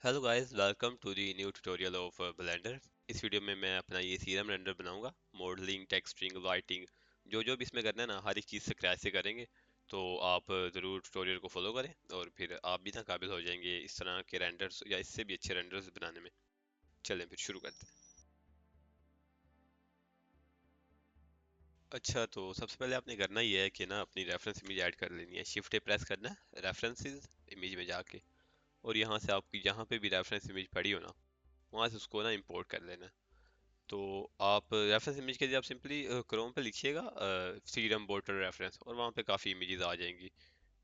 Hello guys, welcome to the new tutorial of Blender. इस video में मैं अपना ये सीरम रेंडर बनाऊंगा। मॉडलिंग, टेक्सचरिंग, लाइटिंग, जो भी इसमें करना है ना, हर एक चीज़ से क्रैश से करेंगे। तो आप ज़रूर ट्यूटोरियल को फॉलो करें और फिर आप भी ना काबिल हो जाएंगे इस तरह के रेंडर्स या इससे भी अच्छे रेंडर्स बनाने में। चलें फिर शुरू करते हैं। अच्छा, तो सबसे पहले आपने करना ये है कि ना अपनी रेफरेंस इमेज ऐड कर लेनी है। शिफ्ट ए प्रेस करना है रेफरेंसेस इमेज में जाके, और यहाँ से आपकी जहाँ पे भी रेफरेंस इमेज पड़ी हो ना, वहाँ से उसको ना इंपोर्ट कर लेना है। तो आप रेफरेंस इमेज के लिए आप सिंपली क्रोम पे लिखिएगा सीरम वाटर रेफरेंस, और वहाँ पे काफ़ी इमेजेस आ जाएंगी।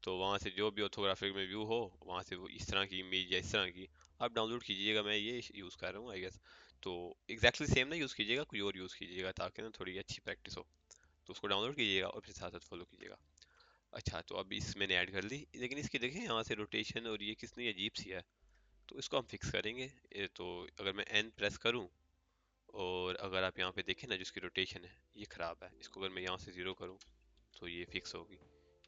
तो वहाँ से जो भी ऑर्थोग्राफिक में व्यू हो, वहाँ से वो इस तरह की इमेज या इस तरह की आप डाउनलोड कीजिएगा। मैं ये यूज़ कर रहा हूँ आई गेस। तो एग्जैक्टली सेम ना यूज़ कीजिएगा, कोई और यूज़ कीजिएगा ताकि ना थोड़ी अच्छी प्रैक्टिस हो। तो उसको डाउनलोड कीजिएगा और फिर साथ साथ फॉलो कीजिएगा। अच्छा, तो अब इस मैंने ऐड कर ली, लेकिन इसकी देखें यहाँ से रोटेशन और ये कितनी अजीब सी है। तो इसको हम फिक्स करेंगे। तो अगर मैं एन प्रेस करूँ, और अगर आप यहाँ पे देखें ना, जिसकी रोटेशन है ये ख़राब है, इसको अगर मैं यहाँ से ज़ीरो करूँ तो ये फिक्स होगी।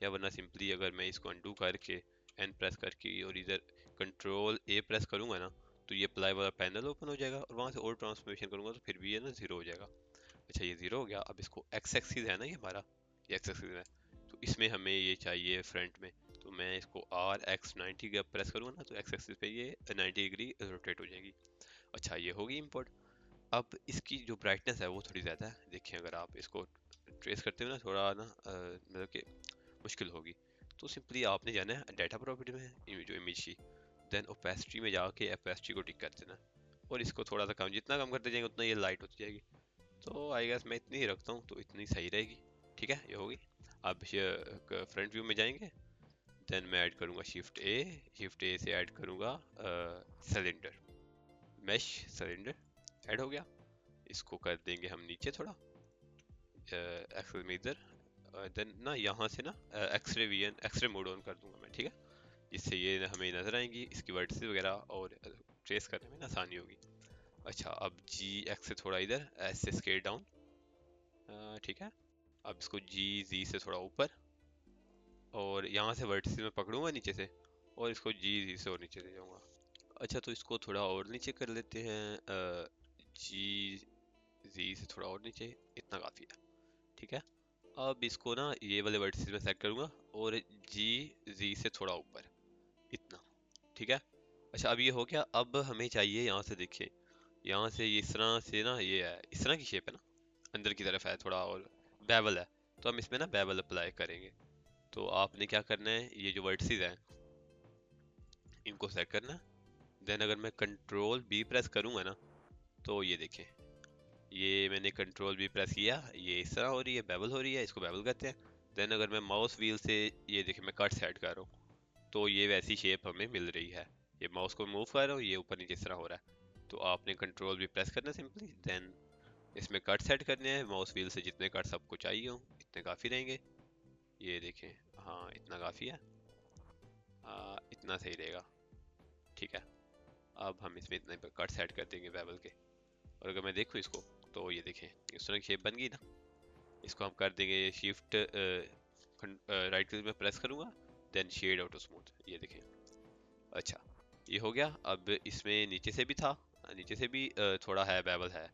या वरना सिंपली अगर मैं इसको अनडू करके एन प्रेस करके और इधर कंट्रोल ए प्रेस करूँगा ना, तो ये प्लाई वाला पैनल ओपन हो जाएगा, और वहाँ से और ट्रांसफॉर्मेशन करूँगा तो फिर भी ये ना ज़ीरो हो जाएगा। अच्छा, ये ज़ीरो हो गया। अब इसको एक्स एक्सिस है ना, ये हमारा ये एक्स एक्सिस है, तो इसमें हमें ये चाहिए फ्रंट में। तो मैं इसको आर एक्स 90 का प्रेस करूँगा ना, तो एक्स एक्सिस पे ये 90 डिग्री रोटेट हो जाएगी। अच्छा, ये होगी इम्पोर्ट। अब इसकी जो ब्राइटनेस है वो थोड़ी ज़्यादा है। देखिए, अगर आप इसको ट्रेस करते हो ना, थोड़ा ना मतलब कि मुश्किल होगी। तो सिंपली आपने जाना है डाटा प्रॉपर्टी में, जो इमेज की, देन ओपेसिटी में जाके ओपेसिटी को टिक कर देना, और इसको थोड़ा सा कम, जितना कम करते जाएंगे उतना ये लाइट होती जाएगी। तो आई गेस मैं इतनी ही रखता हूँ, तो इतनी सही रहेगी। ठीक है, ये होगी। अब फ्रंट व्यू में जाएंगे, देन मैं ऐड करूँगा शिफ्ट ए से ऐड करूँगा सिलेंडर, मैश सिलेंडर ऐड हो गया। इसको कर देंगे हम नीचे थोड़ा, एक्सेल में इधर, देन ना यहाँ से ना एक्सरे मोड ऑन कर दूंगा मैं। ठीक है, जिससे ये हमें नजर आएंगी इसकी वर्टिसेस वगैरह, और ट्रेस करने में ना आसानी होगी। अच्छा, अब जी एक्स से थोड़ा इधर, एस से स्केल डाउन। ठीक है, अब इसको जी जी से थोड़ा ऊपर, और यहाँ से वर्टिसेस में पकड़ूंगा नीचे से, और इसको जी जी से और नीचे ले जाऊंगा। अच्छा, तो इसको थोड़ा और नीचे कर लेते हैं, जी जी से थोड़ा और नीचे, इतना काफ़ी है। ठीक है, अब इसको ना ये वाले वर्टिसेस में सेलेक्ट करूंगा, और जी जी से थोड़ा ऊपर, इतना। ठीक है। अच्छा, अब ये हो गया। अब हमें चाहिए यहाँ से, देखिए यहाँ से ये इस तरह से ना, ये है इस तरह की शेप है ना, अंदर की तरफ है थोड़ा, और बेवल है। तो हम इसमें ना बेवल अप्लाई करेंगे। तो आपने क्या करना है, ये जो वर्टिसेस हैं इनको सेलेक्ट करना है। देन अगर मैं कंट्रोल बी प्रेस करूंगा ना, तो ये देखें, ये मैंने कंट्रोल बी प्रेस किया, ये इस तरह हो रही है, बेवल हो रही है, इसको बेवल कहते हैं। देन अगर मैं माउस व्हील से, ये देखिए मैं कट सेट कर रहा हूँ, तो ये वैसी शेप हमें मिल रही है। ये माउस को मूव कर रहा हूँ, ये ऊपर नीचे इस तरह हो रहा है। तो आपने कंट्रोल भी प्रेस करना सिंपली, देन इसमें कट सेट करने हैं। माउस व्हील से जितने कट सबको चाहिए हो इतने काफ़ी रहेंगे। ये देखें, हाँ इतना काफ़ी है। इतना सही रहेगा। ठीक है, अब हम इसमें इतने पे कट सेट कर देंगे बेवल के। और अगर मैं देखूँ इसको, तो ये देखें इस तरह की शेप बन गई ना। इसको हम कर देंगे शिफ्ट राइट क्लिक में प्रेस करूंगा, देन शेड ऑटो स्मूथ, ये देखें। अच्छा, ये हो गया। अब इसमें नीचे से भी था, नीचे से भी थोड़ा है, बेवल है।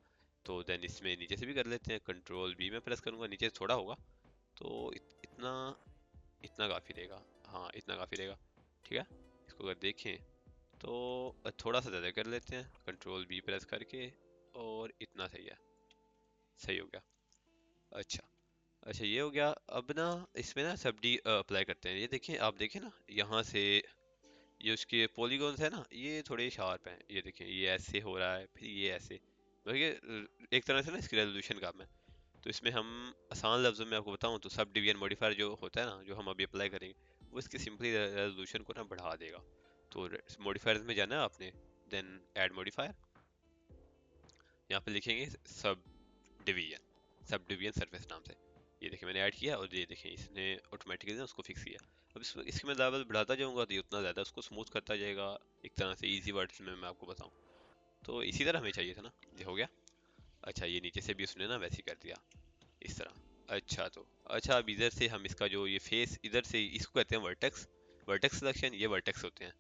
तो देन इसमें नीचे से भी कर लेते हैं, कंट्रोल बी में प्रेस करूंगा, नीचे से थोड़ा होगा। तो इतना इतना काफ़ी रहेगा। हाँ, इतना काफ़ी रहेगा। ठीक है, इसको अगर देखें तो थोड़ा सा ज़्यादा कर लेते हैं, कंट्रोल बी प्रेस करके, और इतना सही है, सही हो गया। अच्छा, अच्छा ये हो गया। अब ना इसमें ना सब डी अप्लाई करते हैं। ये देखिए, आप देखें ना यहाँ से, ये उसके पॉलीगॉन्स है ना, ये थोड़े शार्प हैं। ये देखें, ये ऐसे हो रहा है, फिर ये ऐसे, मतलब ये एक तरह से ना इसकी रेजोल्यूशन कम है। तो इसमें हम आसान लफ्ज़ों में आपको बताऊं तो सब डिवीजन मॉडिफायर जो होता है ना, जो हम अभी अप्लाई करेंगे, वो इसकी सिंपली रेजोल्यूशन को ना बढ़ा देगा। तो मॉडिफायर्स में जाना है आपने, देन ऐड मॉडिफायर, यहाँ पे लिखेंगे सब डिवीजन सरफेस नाम से। ये देखिए मैंने ऐड किया, और ये देखें इसने ऑटोमेटिकली ना उसको फिक्स किया। अब इसकी मैं लेवल बढ़ाता जाऊंगा तो ये उतना ज़्यादा उसको स्मूथ करता जाएगा। एक तरह से इजी वर्ड्स में मैं आपको बताऊं, तो इसी तरह हमें चाहिए था ना, ये हो गया। अच्छा, ये नीचे से भी उसने ना वैसे ही कर दिया, इस तरह। अच्छा, तो अच्छा, अब इधर से हम इसका जो ये फेस, इधर से इसको कहते हैं वर्टेक्स। वर्टेक्स सिलेक्शन, ये वर्टेक्स होते हैं।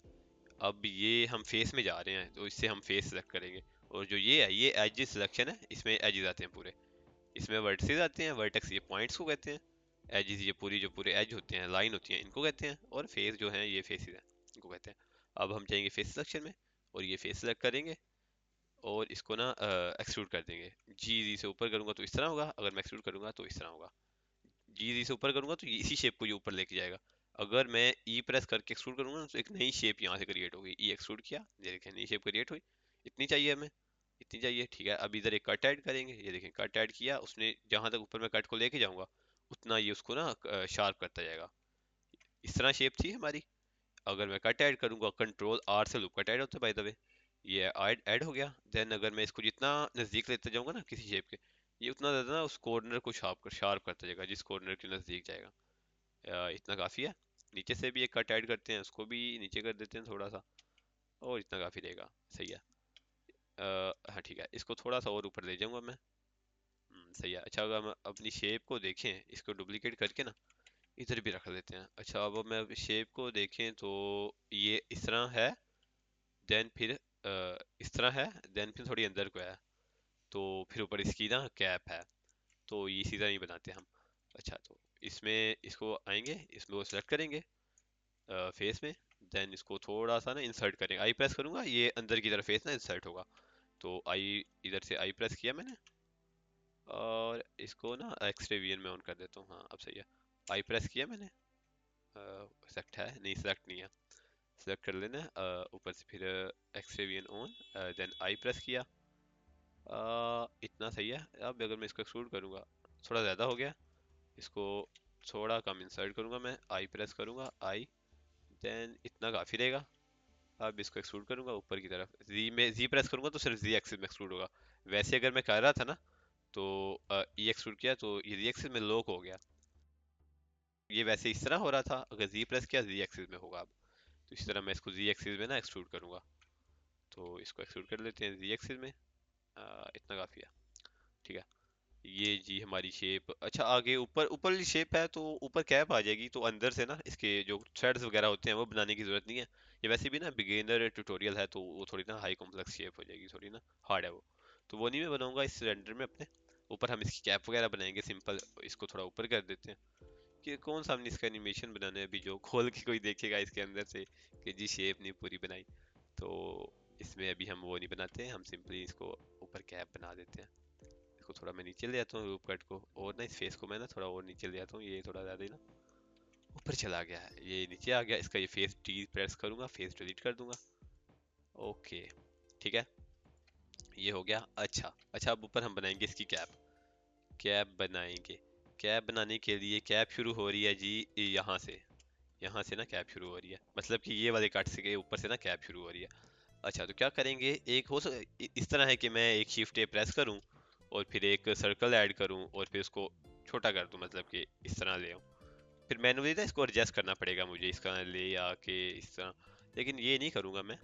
अब ये हम फेस में जा रहे हैं तो इससे हम फेस सेलेक्ट करेंगे। और जो ये है ये एज सिलेक्शन है, इसमें एजेस आते हैं पूरे, इसमें वर्टिसेस आते हैं, वर्टेक्स ये पॉइंट्स को कहते हैं, एजेस ये पूरी जो पूरे एज होते हैं लाइन होती हैं इनको कहते हैं, और फेस जो है ये फेसेस हैं इनको कहते हैं। अब हम जाएंगे फेस सिलेक्शन में और ये फेस सेलेक्ट करेंगे और इसको ना एक्सट्रूड कर देंगे। जी से ऊपर करूंगा तो इस तरह होगा, अगर मैं एक्सट्रूड करूंगा तो इस तरह होगा। जी से ऊपर करूंगा तो इसी शेप को ये ऊपर लेके जाएगा। अगर मैं ई प्रेस करके एक्सट्रूड करूंगा ना, तो एक नई शेप यहाँ से क्रिएट होगी। ई एक्सट्रूड किया, ये देखें नई शेप क्रिएट हुई। इतनी चाहिए हमें, इतनी चाहिए, ठीक है। अब इधर एक कट ऐड करेंगे, ये देखें कट ऐड किया उसने, जहां तक ऊपर मैं कट को लेके जाऊंगा उतना ये उसको ना शार्प करता जाएगा। इस तरह शेप थी हमारी। अगर मैं कट ऐड करूंगा, कंट्रोल आर से लूप कट ऐड होता है बाय द वे, ये ऐड ऐड हो गया। देन अगर मैं इसको जितना नजदीक लेते जाऊंगा ना किसी शेप के, ये उतना ज्यादा ना उस कॉर्नर को शार्प करता जाएगा जिस कॉर्नर के नजदीक जाएगा। इतना काफी है। नीचे से भी एक कट ऐड करते हैं, उसको भी नीचे कर देते हैं थोड़ा सा, और इतना काफी रहेगा। सही है। हाँ ठीक है, इसको थोड़ा सा और ऊपर ले जाऊंगा मैं। सही है। अच्छा अगर हम अपनी शेप को देखें, इसको डुप्लीकेट करके ना इधर भी रख लेते हैं। अच्छा अब मैं शेप को देखें तो ये इस तरह है, देन फिर इस तरह है, देन फिर थोड़ी अंदर को है, तो फिर ऊपर इसकी ना कैप है, तो ये इसी तरह ही बनाते हैं हम। अच्छा तो इसमें इसको आएंगे, इसमें वो सेलेक्ट करेंगे फेस में, देन इसको थोड़ा सा ना इंसर्ट करेंगे। आई प्रेस करूंगा ये अंदर की तरफ फेस ना इंसर्ट होगा, तो आई इधर से आई प्रेस किया मैंने, और इसको ना एक्सरे वीएन में ऑन कर देता हूँ। हाँ अब सही है। आई प्रेस किया मैंने, सेलेक्ट है नहीं, सेलेक्ट नहीं है, सेलेक्ट कर लेना है, ऊपर से फिर एक्सरे वीएन ऑन, देन आई प्रेस किया। इतना सही है। अब अगर मैं इसको एक्सट्रूड करूँगा, थोड़ा ज़्यादा हो गया, इसको थोड़ा कम इंसर्ट करूँगा मैं, आई प्रेस करूँगा आई, देन इतना काफ़ी रहेगा। अब इसको एक्सट्रूड करूँगा ऊपर की तरफ, जी में जी प्रेस करूँगा तो सिर्फ जी एक्सिस में एक्सट्रूड होगा। वैसे अगर मैं कर रहा था ना तो ई एक्सट्रूड किया तो ये जी एक्सिस में लॉक हो गया, ये वैसे इस तरह हो रहा था, अगर जी प्रेस किया जी एक्सिस में होगा। अब तो इस तरह मैं इसको जी एक्सिस में ना एक्सट्रूड करूँगा, तो इसको एक्सट्रूड कर लेते हैं जी एक्सिस में। इतना काफ़ी है, ठीक है। ये जी हमारी शेप। अच्छा आगे ऊपर ऊपर वाली शेप है तो ऊपर कैप आ जाएगी, तो अंदर से ना इसके जो थ्रेड्स वगैरह होते हैं वो बनाने की जरूरत नहीं है। ये वैसे भी ना बिगिनर ट्यूटोरियल है, तो वो थोड़ी ना हाई कॉम्प्लेक्स शेप हो जाएगी, थोड़ी ना हार्ड है वो, तो वो नहीं मैं बनाऊंगा इस रेंडर में अपने। ऊपर हम इसकी कैप वगैरह बनाएंगे सिंपल, इसको थोड़ा ऊपर कर देते हैं। कि कौन सा हमने इसका एनिमेशन बनाना है अभी जो खोल के कोई देखेगा इसके अंदर से कि जी शेप नहीं पूरी बनाई, तो इसमें अभी हम वो नहीं बनाते हैं, हम सिंपली इसको ऊपर कैप बना देते हैं। इसको थोड़ा मैं नीचे ले आता हूँ रूप कट को, और ना इस फेस को मैं ना थोड़ा और नीचे ले आता हूँ, ये थोड़ा ज़्यादा ही ना ऊपर चला गया है, ये नीचे आ गया। इसका ये फेस डी प्रेस करूंगा, फेस डिलीट कर दूंगा। ओके ठीक है, ये हो गया। अच्छा अच्छा अब ऊपर हम बनाएंगे इसकी कैप, कैप बनाएंगे। कैप बनाने के लिए कैप शुरू हो रही है जी यहाँ से, यहाँ से ना कैप शुरू हो रही है, मतलब कि ये वाले कट से के ऊपर से ना कैप शुरू हो रही है। अच्छा तो क्या करेंगे, एक इस तरह है कि मैं एक शिफ्ट ए प्रेस करूं और फिर एक सर्कल ऐड करूं और फिर उसको छोटा कर दूं, मतलब कि इस तरह ले आऊं। फिर मैनुअली ना इसको एडजस्ट करना पड़ेगा मुझे, इसका ले आके इस तरह, लेकिन ये नहीं करूंगा मैं।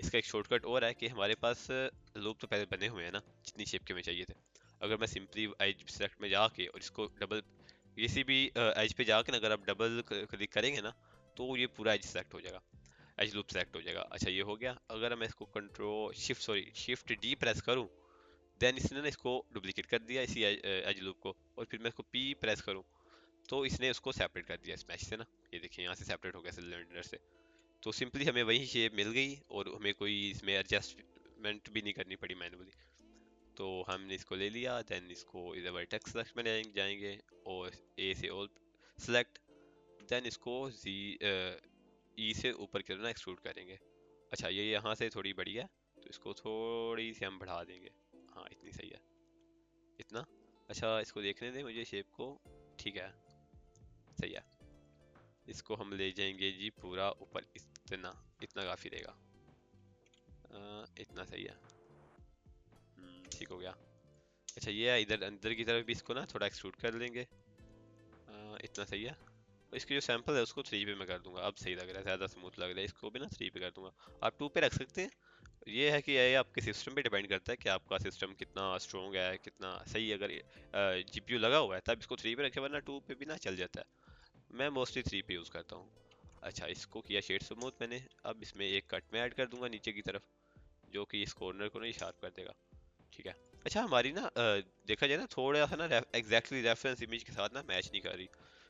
इसका एक शॉर्टकट और है कि हमारे पास लूप तो पहले बने हुए हैं ना जितनी शेप के में चाहिए थे। अगर मैं सिंपली एज सेलेक्ट में जाके और इसको डबल, किसी भी एज पे जाके ना अगर आप डबल क्लिक करेंगे ना, तो ये पूरा एज सेलेक्ट हो जाएगा, एज लूप सेलेक्ट हो जाएगा। अच्छा ये हो गया। अगर मैं इसको control shift sorry shift D press करूं, देन इसने ना इसको डुप्लीकेट कर दिया इसी एज लूप को, और फिर मैं इसको पी प्रेस करूं तो इसने उसको सेपरेट कर दिया स्मैश से ना, ये देखिए यहाँ से सेपरेट हो गया सिलेंडर से। तो सिंपली हमें वही शेप मिल गई और हमें कोई इसमें एडजस्टमेंट भी नहीं करनी पड़ी मैनुअली। तो हमने इसको ले लिया, देन इसको इधर वर्टेक्स सेलेक्ट में जाएंगे और ए से ऑल सेलेक्ट, देन इसको जी ई से ऊपर की तरफ ना एक्सट्रूड करेंगे। अच्छा ये यहाँ से थोड़ी बड़ी है, तो इसको थोड़ी सी हम बढ़ा देंगे। हाँ इतनी सही है, इतना। अच्छा इसको देखने दें मुझे शेप को, ठीक है सही है। इसको हम ले जाएंगे जी पूरा ऊपर, इतना इतना काफ़ी रहेगा। इतना सही है। ठीक हो गया। अच्छा ये है, इधर अंदर की तरफ भी इसको ना थोड़ा एक्सट्रूड कर लेंगे। इतना सही है। और इसकी जो सैंपल है उसको 3 पे मैं कर दूंगा, अब सही लग रहा है, ज़्यादा स्मूथ लग रहा है। इसको भी ना 3 पे कर दूंगा, आप 2 पे रख सकते हैं। ये है कि ये आपके सिस्टम पे डिपेंड करता है कि आपका सिस्टम कितना स्ट्रॉन्ग है, कितना सही। अगर जीपीयू लगा हुआ है तब इसको 3 पे रखे, वरना 2 पे भी ना चल जाता है। मैं मोस्टली 3 पे यूज़ करता हूँ। अच्छा, इसको किया शेड स्मूथ मैंने। अब इसमें एक कट में ऐड कर दूंगा नीचे की तरफ, जो कि इस कॉर्नर को नहीं शार्प कर देगा। ठीक है। अच्छा, हमारी ना देखा जाए ना थोड़ा सा ना एग्जैक्टली रेफरेंस इमेज के साथ ना मैच नहीं कर रही।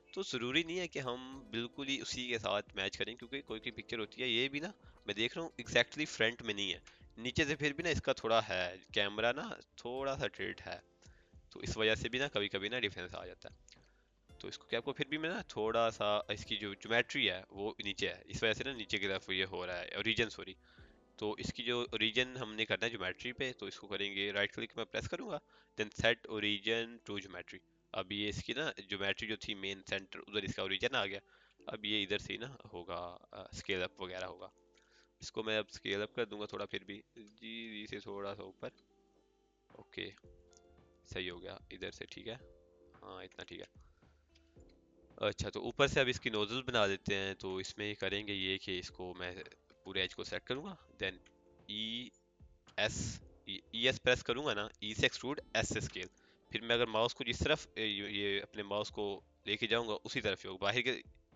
तो ज़रूरी नहीं है कि हम बिल्कुल ही उसी के साथ मैच करें, क्योंकि कोई कोई पिक्चर होती है ये भी ना, मैं देख रहा हूँ एग्जैक्टली फ्रंट में नहीं है, नीचे से फिर भी ना इसका थोड़ा है, कैमरा ना थोड़ा सा टिल्ट है, तो इस वजह से भी ना कभी कभी ना डिफरेंस आ जाता है। तो इसको क्या आपको फिर भी मैं ना थोड़ा सा इसकी जो ज्योमेट्री है वो नीचे है, इस वजह से ना नीचे की तरफ ये हो रहा है ओरिजिन, सॉरी। तो इसकी जो ओरिजिन हमने करना है ज्योमेट्री पे, तो इसको करेंगे राइट क्लिक में प्रेस करूंगा, then set origin to geometry. अब ये इसकी ना ज्योमेट्री जो थी मेन सेंटर, उधर इसका ओरिजिन आ गया। अब ये इधर से ही ना होगा स्केल अप वगैरह होगा। इसको मैं अब स्केल अप कर दूंगा थोड़ा, फिर भी जी जी से थोड़ा सा ऊपर। ओके, सही हो गया इधर से, ठीक है। हाँ, इतना ठीक है। अच्छा, तो ऊपर से अब इसकी नोजल बना देते हैं। तो इसमें करेंगे ये कि इसको मैं पूरे एज को सेलेक्ट करूंगा, then E S, E S press करूंगा ना, ई से एक्सट्रूड, एस से स्केल। फिर मैं अगर माउस को जिस तरफ ये अपने माउस को लेके जाऊंगा उसी तरफ ही होगा। बाहर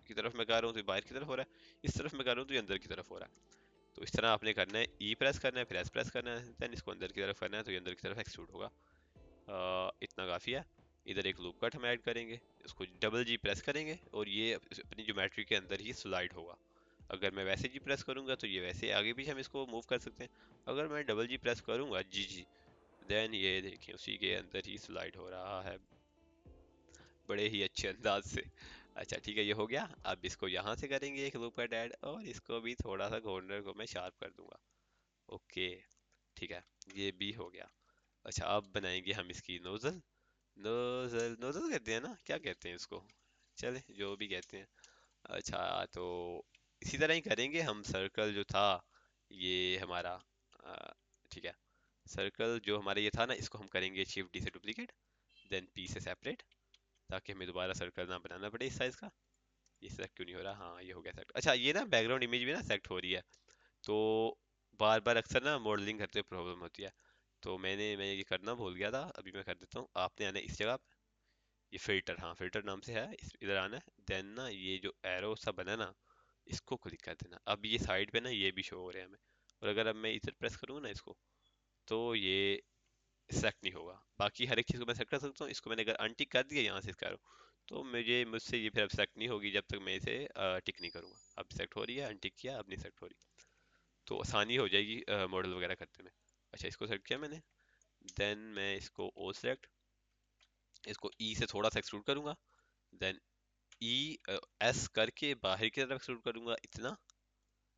की तरफ मैं कर रहा हूँ तो ये बाहर की तरफ हो रहा है, इस तरफ मैं कर रहा हूँ तो ये अंदर की तरफ हो रहा है। तो इस तरह आपने करना है, ई प्रेस करना है, फिर एस प्रेस करना है, देन इसको अंदर की तरफ करना है, तो ये अंदर की तरफ एक्सट्रूड होगा। इतना काफ़ी है। इधर एक लूप कट हम ऐड करेंगे, इसको डबल जी प्रेस करेंगे और ये अपनी ज्योमेट्री के अंदर ही स्लाइड होगा। अगर मैं वैसे जी प्रेस करूंगा तो ये वैसे आगे पीछे हम इसको मूव कर सकते हैं। अगर मैं डबल जी प्रेस करूंगा, जी जी, देन ये देखें उसी के अंदर ही स्लाइड हो रहा है, बड़े ही अच्छे अंदाज से। अच्छा ठीक है, ये हो गया। अब इसको यहाँ से करेंगे एक लूप कट ऐड, और इसको भी थोड़ा सा कॉर्नर को मैं शार्प कर दूंगा। ओके, ठीक है, ये भी हो गया। अच्छा, अब बनाएंगे हम इसकी नोजल। नोजल नोजल कहते हैं ना, क्या कहते हैं इसको, चले जो भी कहते हैं। अच्छा, तो इसी तरह ही करेंगे हम। सर्कल जो था ये हमारा, अ, ठीक है, सर्कल जो हमारा ये था ना, इसको हम करेंगे शिफ्ट डी से डुप्लीकेट, देन पी से सेपरेट, ताकि हमें दोबारा सर्कल ना बनाना पड़े इस साइज का। ये सेलेक्ट क्यों नहीं हो रहा, हाँ ये हो गया सेलेक्ट। अच्छा, ये ना बैकग्राउंड इमेज भी ना सेलेक्ट हो रही है, तो बार बार अक्सर ना मॉडलिंग करते प्रॉब्लम होती है। तो मैं ये करना भूल गया था, अभी मैं कर देता हूँ। आपने आना है इस जगह, ये फिल्टर, हाँ फिल्टर नाम से है, इधर आना है। देन ना ये जो एरो सा बना ना, इसको क्लिक कर देना। अब ये साइड पे ना ये भी शो हो रहे हैं हमें, और अगर अब मैं इधर प्रेस करूँ ना इसको, तो ये सेलेक्ट नहीं होगा। बाकी हर एक चीज़ को मैं सेलेक्ट कर सकता हूँ। इसको मैंने अगर अनटिक कर दिया यहाँ से इसका arrow, तो मुझसे ये फिर अब सेलेक्ट नहीं होगी जब तक मैं इसे टिक नहीं करूँगा। अब सेलेक्ट हो रही है, अनटिक किया, अब नहीं सेलेक्ट हो रही। तो आसानी हो जाएगी मॉडल वगैरह करने में। अच्छा, इसको सेलेक्ट किया मैंने, देन मैं इसको ओ सेलेक्ट, इसको ई से थोड़ा सा एक्सट्रूड करूंगा, देन ई एस करके बाहर की तरफ एक्सट्रूड करूंगा इतना,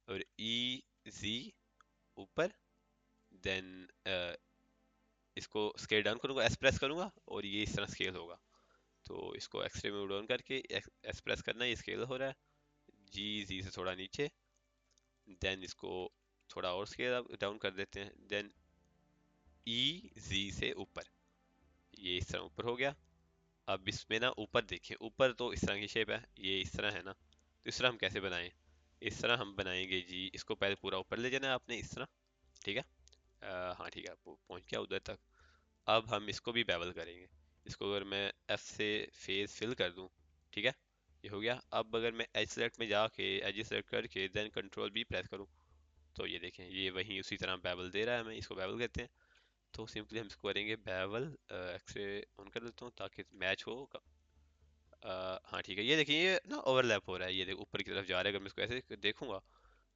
और ई जी ऊपर, देन इसको स्केल डाउन करूंगा, एस प्रेस करूंगा, और ये इस तरह स्केल होगा। तो इसको एक्सट्रीम मूव डाउन करके एस प्रेस करना, ये स्केल हो रहा है। जी जी से थोड़ा नीचे, देन इसको थोड़ा और स्केल डाउन कर देते हैं, देन ई जी से ऊपर, ये इस तरह ऊपर हो गया। अब इसमें ना ऊपर देखिए, ऊपर तो इस तरह की शेप है, ये इस तरह है ना, तो इस तरह हम कैसे बनाएं। इस तरह हम बनाएंगे जी, इसको पहले पूरा ऊपर ले जाना है आपने इस तरह, ठीक है। हाँ ठीक है, पहुंच गया उधर तक। अब हम इसको भी बेवल करेंगे। इसको अगर मैं एफ से फेस फिल कर दूं, ठीक है, ये हो गया। अब अगर मैं एज सेलेक्ट में जाके एज सेलेक्ट करके देन कंट्रोल बी प्रेस करूं, तो ये देखें ये वहीं उसी तरह बेवल दे रहा है हमें, इसको बेवल कहते हैं। तो सिंपली हम इसको करेंगे बेवल, एक्सरे ऑन कर देता हूँ ताकि मैच हो। हाँ ठीक है, ये देखिए ये ना ओवरलैप हो रहा है, ये देखो ऊपर की तरफ जा रहा है। अगर मैं इसको ऐसे देखूंगा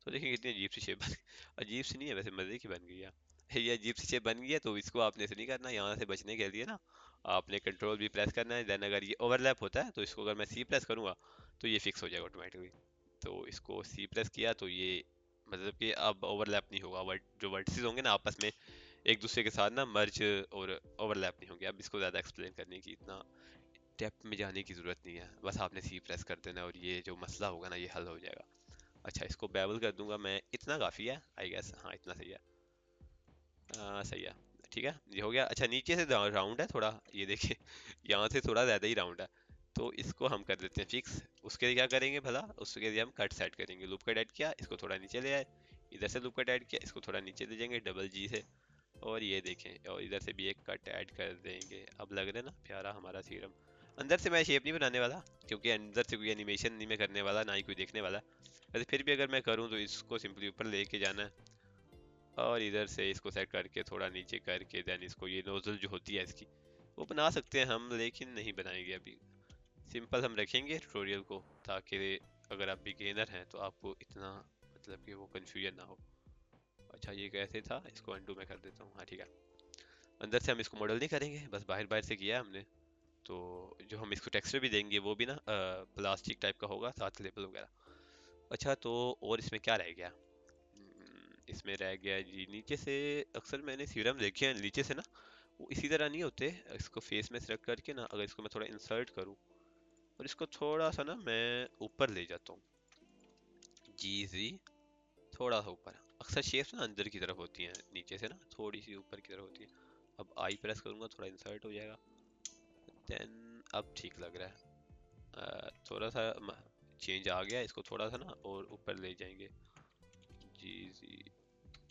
तो देखिए कितनी अजीब सी शेप बन अजीब सी नहीं है वैसे, मजे की बन गई है। ये अजीब सी शेप बन गई है, तो इसको आपने ऐसे नहीं करना। यहाँ से बचने के लिए ना आपने कंट्रोल भी प्रेस करना है, देन अगर ये ओवरलैप होता है तो इसको अगर मैं सी प्रेस करूंगा तो ये फिक्स हो जाएगा ऑटोमेटिकली। तो इसको सी प्रेस किया तो ये मतलब कि अब ओवरलैप नहीं होगा, जो वर्टिसेस होंगे ना आपस में एक दूसरे के साथ ना मर्ज और ओवरलैप नहीं होंगे। अब इसको ज़्यादा एक्सप्लेन करने की, इतना डेप्थ में जाने की ज़रूरत नहीं है, बस आपने सी प्रेस कर देना और ये जो मसला होगा ना ये हल हो जाएगा। अच्छा, इसको बेवल कर दूंगा मैं, इतना काफ़ी है आई गेस, हाँ इतना सही है। सही है, ठीक है, ये हो गया। अच्छा, नीचे से राउंड है थोड़ा, ये देखिए यहाँ से थोड़ा ज़्यादा ही राउंड है, तो इसको हम कर देते हैं फिक्स। उसके लिए क्या करेंगे भला, उसके लिए हम कट सेट करेंगे। लूप कट ऐड किया, इसको थोड़ा नीचे ले आए, इधर से लूप कट ऐड किया, इसको थोड़ा नीचे ले जाएंगे डबल जी से, और ये देखें, और इधर से भी एक कट ऐड कर देंगे। अब लग रहा है ना प्यारा हमारा सीरम। अंदर से मैं शेप नहीं बनाने वाला, क्योंकि अंदर से कोई एनिमेशन नहीं मैं करने वाला, ना ही कोई देखने वाला। वैसे फिर भी अगर मैं करूँ तो इसको सिंपली ऊपर लेके जाना है, और इधर से इसको सेट करके थोड़ा नीचे करके देन इसको ये नोजल जो होती है इसकी वो बना सकते हैं हम, लेकिन नहीं बनाएंगे अभी। सिंपल हम रखेंगे ट्यूटोरियल को, ताकि अगर आप बिगिनर हैं तो आपको इतना मतलब कि वो कंफ्यूजन ना हो। अच्छा ये कैसे था, इसको अनडू में कर देता हूँ। हाँ ठीक है। अंदर से हम इसको मॉडल नहीं करेंगे, बस बाहर बाहर से किया है हमने। तो जो हम इसको टेक्सचर भी देंगे वो भी ना प्लास्टिक टाइप का होगा, साथ लेबल वगैरह। अच्छा तो और इसमें क्या रह गया? इसमें रह गया जी नीचे से। अक्सर मैंने सीरम देखे हैं नीचे से ना, वो इसी तरह नहीं होते। इसको फेस में सेलेक्ट करके ना, अगर इसको मैं थोड़ा इंसर्ट करूँ और इसको थोड़ा सा ना मैं ऊपर ले जाता हूँ, जी जी, थोड़ा सा ऊपर। अक्सर शेप्स ना अंदर की तरफ होती हैं, नीचे से ना थोड़ी सी ऊपर की तरफ होती है। अब आई प्रेस करूंगा, थोड़ा इंसर्ट हो जाएगा। देन अब ठीक लग रहा है। थोड़ा सा चेंज आ गया, इसको थोड़ा सा ना और ऊपर ले जाएंगे। जी जी।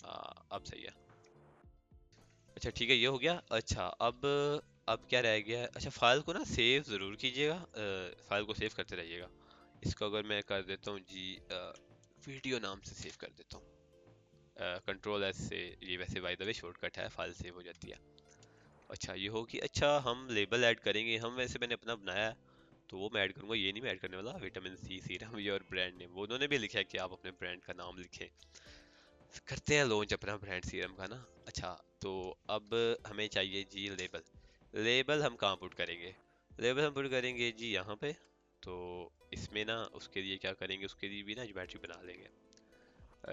अब सही है। अच्छा ठीक है, ये हो गया। अच्छा अब क्या रह गया है? अच्छा फाइल को ना सेव ज़रूर कीजिएगा, फाइल को सेव करते रहिएगा। इसको अगर मैं कर देता हूँ जी, वीडियो नाम से सेव कर देता हूँ। कंट्रोल एस से, ये वैसे बाय द वे शॉर्टकट है, फाइल सेव हो जाती है। अच्छा ये होगी। अच्छा हम लेबल ऐड करेंगे, हम वैसे मैंने अपना बनाया है तो वो मैं ऐड करूंगा, ये नहीं मैं ऐड करने वाला। Vitamin C serum your brand name, वो उन्होंने भी लिखा है कि आप अपने ब्रांड का नाम लिखें। करते हैं लॉन्च अपना ब्रांड सीरम का ना। अच्छा तो अब हमें चाहिए जी लेबल। लेबल हम कहाँ पुट करेंगे? लेबल हम पुट करेंगे जी यहाँ पे। तो इसमें ना उसके लिए क्या करेंगे, उसके लिए भी ना ज्योमेट्री बना लेंगे।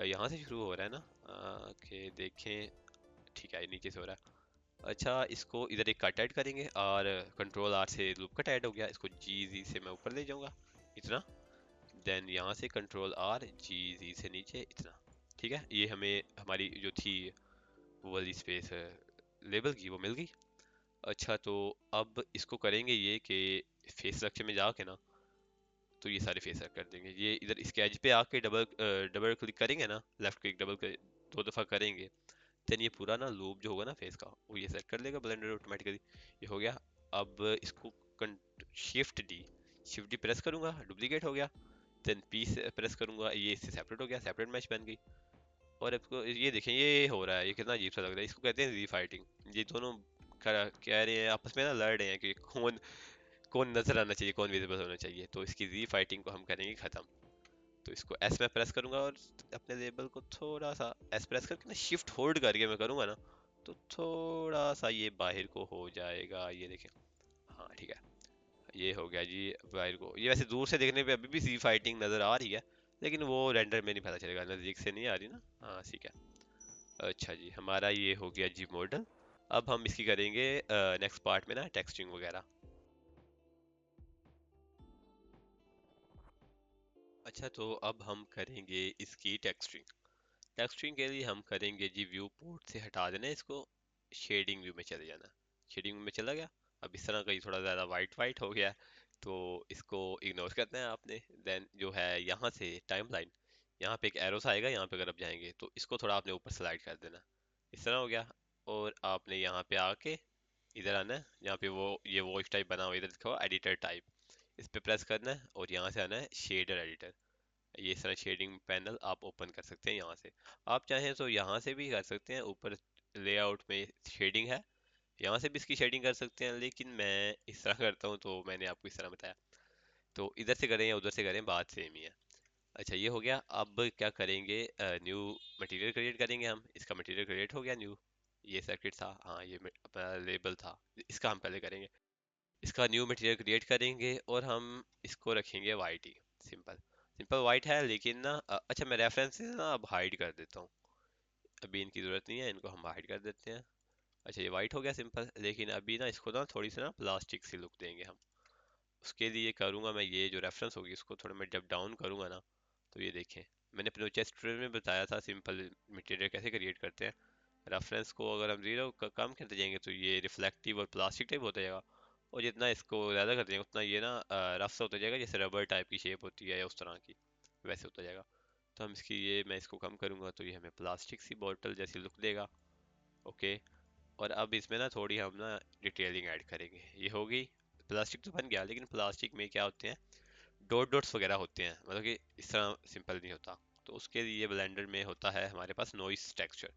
यहाँ से शुरू हो रहा है ना, कि देखें। ठीक है, नीचे से हो रहा है। अच्छा इसको इधर एक कट ऐड करेंगे, और कंट्रोल आर से लूप कट ऐड हो गया, इसको जी जी से मैं ऊपर ले जाऊंगा इतना। देन यहाँ से कंट्रोल आर, जी जी से नीचे इतना। ठीक है, ये हमें हमारी जो थी वो वाली स्पेस लेबल की वो मिल गई। अच्छा तो अब इसको करेंगे ये कि फेस स्ट्रक्चर में जाके ना, तो ये सारे फेस कर देंगे। ये इधर इसके एज पे आके डबल डबल क्लिक करेंगे ना, लेफ्ट क्लिक डबल क्लिक दो दफ़ा करेंगे। देन ये पूरा ना लूप जो होगा ना फेस का, वो ये सेट कर लेगा ब्लेंडर ऑटोमेटिकली। ये हो गया। अब इसको शिफ्ट डी प्रेस करूंगा, डुप्लीकेट हो गया। देन पी से प्रेस करूंगा, ये इससे सेपरेट हो गया, सेपरेट मैच बन गई। और आपको ये देखें ये हो रहा है, ये कितना अजीब सा लग रहा है। इसको कहते हैं री फाइटिंग। ये दोनों कह रहे हैं आपस में ना, लड़ रहे हैं कि कौन कौन नजर आना चाहिए, कौन विजिबल होना चाहिए। तो इसकी री फाइटिंग को हम करेंगे खत्म। तो इसको एस में प्रेस करूंगा, और अपने लेबल को थोड़ा सा एस प्रेस करके ना शिफ्ट होल्ड करके मैं करूंगा ना, तो थोड़ा सा ये बाहर को हो जाएगा, ये देखें। हाँ ठीक है, ये हो गया जी बाहर को। ये वैसे दूर से देखने पे अभी भी सी फाइटिंग नजर आ रही है, लेकिन वो रेंडर में नहीं पता चलेगा, नजदीक से नहीं आ रही ना। हाँ ठीक है। अच्छा जी, हमारा ये हो गया जी मॉडल। अब हम इसकी करेंगे नेक्स्ट पार्ट में ना टेक्सचरिंग वगैरह। अच्छा तो अब हम करेंगे इसकी टेक्सचरिंग। टेक्सचरिंग के लिए हम करेंगे जी, व्यू पोर्ट से हटा देना इसको, शेडिंग व्यू में चले जाना। शेडिंग व्यू में चला गया। अब इस तरह का ये थोड़ा ज़्यादा वाइट वाइट हो गया, तो इसको इग्नोर करते हैं आपने। देन जो है यहाँ से टाइमलाइन, यहाँ पे एक एरोस आएगा, यहाँ पे अगर आप जाएंगे तो इसको थोड़ा आपने ऊपर स्लाइड कर देना। इस तरह हो गया। और आपने यहाँ पे आके इधर आना है, यहाँ पे वो ये वॉइस टाइप बना हुआ है, इधर लिखा हुआ एडिटर टाइप, इस पे प्रेस करना है, और यहाँ से आना है शेडर एडिटर। ये सारा शेडिंग पैनल आप ओपन कर सकते हैं यहाँ से। आप चाहें तो यहाँ से भी कर सकते हैं, ऊपर लेआउट में शेडिंग है, यहाँ से भी इसकी शेडिंग कर सकते हैं, लेकिन मैं इस तरह करता हूँ तो मैंने आपको इस तरह बताया। तो इधर से करें या उधर से करें, बात सेम ही है। अच्छा ये हो गया। अब क्या करेंगे, न्यू मटेरियल क्रिएट करेंगे हम। इसका मटेरियल क्रिएट हो गया न्यू। ये सर्किट था, हाँ ये अपना लेबल था, इसका हम पहले करेंगे। इसका न्यू मटेरियल क्रिएट करेंगे और हम इसको रखेंगे वाइट ही। सिंपल सिंपल वाइट है, लेकिन ना अच्छा मैं रेफरेंसेस ना अब हाइड कर देता हूँ। अभी इनकी ज़रूरत नहीं है, इनको हम हाइड कर देते हैं। अच्छा ये वाइट हो गया सिंपल, लेकिन अभी ना इसको ना थोड़ी सी ना प्लास्टिक सी लुक देंगे हम। उसके लिए करूँगा मैं, ये जो रेफरेंस होगी इसको थोड़ा मैं जब डाउन करूँगा ना, तो ये देखें। मैंने अपने चेस्ट ट्यूटोरियल में बताया था सिंपल मटेरियल कैसे क्रिएट करते हैं। रेफरेंस को अगर हम जीरो कम करते जाएंगे तो ये रिफ्लेक्टिव और प्लास्टिक टाइप होता जाएगा, और जितना इसको ज़्यादा करते जाएंगे उतना ये ना रफ सा होता जाएगा, जैसे रबर टाइप की शेप होती है या उस तरह की, वैसे होता जाएगा। तो हम इसकी ये मैं इसको कम करूँगा तो ये हमें प्लास्टिक सी बॉटल जैसी लुक देगा। ओके। और अब इसमें ना थोड़ी हम ना डिटेलिंग ऐड करेंगे, ये होगी। प्लास्टिक तो बन गया, लेकिन प्लास्टिक में क्या होते हैं, डॉट डॉट्स वगैरह होते हैं, मतलब कि इस तरह सिंपल नहीं होता। तो उसके लिए ब्लेंडर में होता है हमारे पास नॉइस टेक्सचर,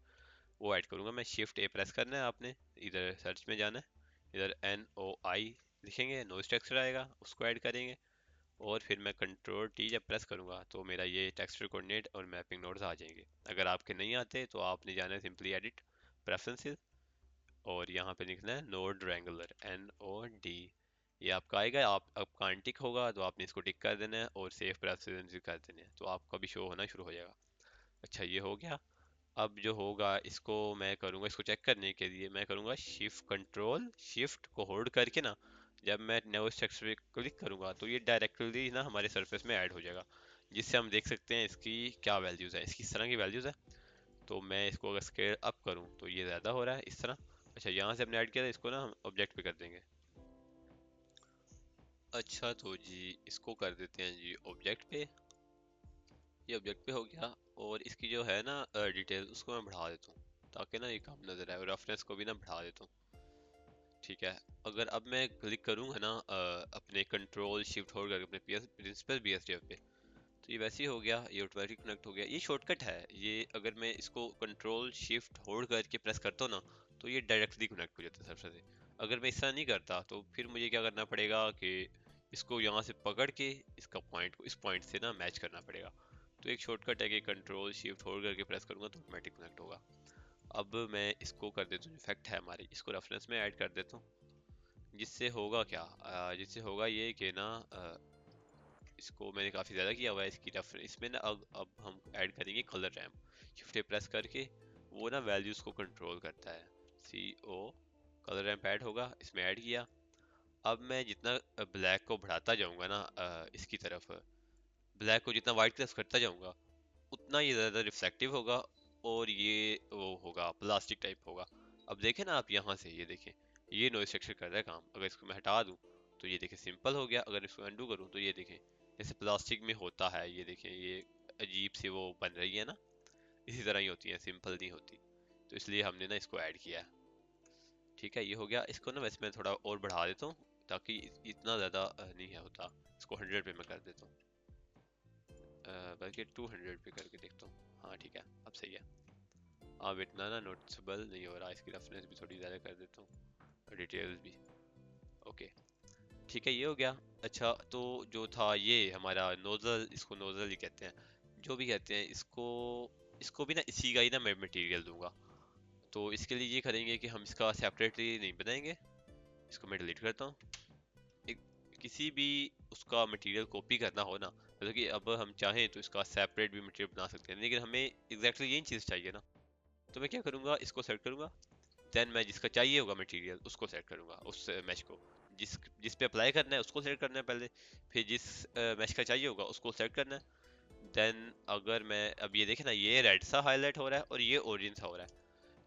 वो ऐड करूंगा मैं। शिफ्ट ए प्रेस करना है आपने, इधर सर्च में जाना है, इधर NOI लिखेंगे, नॉइस टेक्सचर आएगा, उसको ऐड करेंगे। और फिर मैं कंट्रोल T जब प्रेस करूंगा तो मेरा ये टेक्सचर कोऑर्डिनेट और मैपिंग नोड्स आ जाएंगे। अगर आपके नहीं आते तो आपने जाना है सिंपली एडिट प्रेफरेंसेस, और यहाँ पे लिखना है नोड रेंगुलर, NOD। ये आपका आएगा, आप आपका अनटिक होगा तो आपने इसको टिक कर देना है और सेव प्रेफरेंसेस कर देने हैं, तो आपका भी शो होना शुरू हो जाएगा। अच्छा ये हो गया। अब जो होगा इसको मैं करूँगा, इसको चेक करने के लिए मैं करूँगा शिफ्ट कंट्रोल शिफ्ट को होल्ड करके ना, जब मैं न्यू टेक्स्ट पे क्लिक करूँगा तो ये डायरेक्टली ना हमारे सरफेस में ऐड हो जाएगा, जिससे हम देख सकते हैं इसकी क्या वैल्यूज़ है, इसकी इस तरह की वैल्यूज़ है। तो मैं इसको अगर स्केल अप करूँ तो ये ज़्यादा हो रहा है इस तरह। अच्छा यहाँ से हमने ऐड किया था, इसको ना हम ऑब्जेक्ट पे कर देंगे। अच्छा तो जी इसको कर देते हैं जी ऑब्जेक्ट पे, ये ऑब्जेक्ट पे हो गया। और इसकी जो है ना डिटेल, उसको मैं बढ़ा देता हूँ ताकि ना ये काम नजर आए, और रफनेस को भी ना बढ़ा देता हूँ। ठीक है, अगर अब मैं क्लिक करूँगा ना अपने कंट्रोल शिफ्ट होल्ड करके अपने प्रिंसिपल BSDF पे, तो ये वैसे ही हो गया, ये ऑटोमेटिक कनेक्ट हो गया। ये शॉर्टकट है ये, अगर मैं इसको कंट्रोल शिफ्ट होल्ड करके प्रेस करता हूँ ना तो ये डायरेक्टली कनेक्ट हो जाता है सबसे से। अगर मैं इस तरह नहीं करता तो फिर मुझे क्या करना पड़ेगा कि इसको यहाँ से पकड़ के इसका पॉइंट को इस पॉइंट से ना मैच करना पड़ेगा। तो एक शॉर्टकट है कि कंट्रोल शिफ्ट होल्ड करके प्रेस करूंगा तो ऑटोमेटिक कनेक्ट होगा। अब मैं इसको कर देता हूँ, इफेक्ट है हमारी, इसको रेफरेंस में ऐड कर देता हूँ। जिससे होगा क्या, जिससे होगा ये कि ना इसको मैंने काफ़ी ज़्यादा किया हुआ है इसकी रेफरेंस इसमें ना। अब हम ऐड करेंगे कलर रैम्प, शिफ्ट प्रेस करके वो ना वैल्यूज़ को कंट्रोल करता है। CO कलर रैम्प ऐड होगा, इसमें ऐड किया। अब मैं जितना ब्लैक को बढ़ाता जाऊंगा ना इसकी तरफ, ब्लैक को जितना वाइट प्रेस करता जाऊंगा उतना ये ज़्यादा रिफ्लेक्टिव होगा, और ये वो होगा प्लास्टिक टाइप होगा। अब देखें ना आप यहाँ से, ये देखें ये नॉइस स्ट्रक्चर कर रहा है काम। अगर इसको मैं हटा दूँ तो ये देखें सिंपल हो गया, अगर इसको अंडू करूँ तो ये देखें जैसे प्लास्टिक में होता है, ये देखें ये अजीब सी वो बन रही है ना, इसी तरह ही होती है, सिंपल नहीं होती। तो इसलिए हमने ना इसको ऐड किया है। ठीक है ये हो गया। इसको ना वैसे मैं थोड़ा और बढ़ा देता हूँ ताकि इतना ज़्यादा नहीं है होता। इसको 100 पे मैं कर देता हूँ, बल्कि 200 पे करके देखता हूँ। हाँ ठीक है अब सही है। अब इतना ना नोटिसेबल नहीं हो रहा, इसकी रफनेस भी थोड़ी ज़्यादा कर देता हूँ, डिटेल्स भी। ओके ठीक है ये हो गया। अच्छा तो जो था ये हमारा नोजल, इसको नोजल ही कहते हैं, जो भी कहते हैं इसको, इसको भी ना इसी का ही ना मैं मटेरियल दूंगा। तो इसके लिए ये करेंगे कि हम इसका सेपरेटली नहीं बनाएंगे, इसको मैं डिलीट करता हूँ। एक किसी भी उसका मटेरियल कॉपी करना हो ना, मतलब कि अब हम चाहें तो इसका सेपरेट भी मटेरियल बना सकते हैं, लेकिन हमें एग्जैक्टली यही चीज़ चाहिए ना। तो मैं क्या करूँगा, इसको सेलेक्ट करूँगा, देन मैं जिसका चाहिए होगा मटेरियल उसको सेलेक्ट करूँगा, उस मैश को जिस जिस पे अप्लाई करना है उसको सेलेक्ट करना है पहले, फिर जिस मैश का चाहिए होगा उसको सेलेक्ट करना है। देन अगर मैं अब ये देखे ना, ये रेड सा हाईलाइट हो रहा है और ये ऑरेंज सा हो रहा है।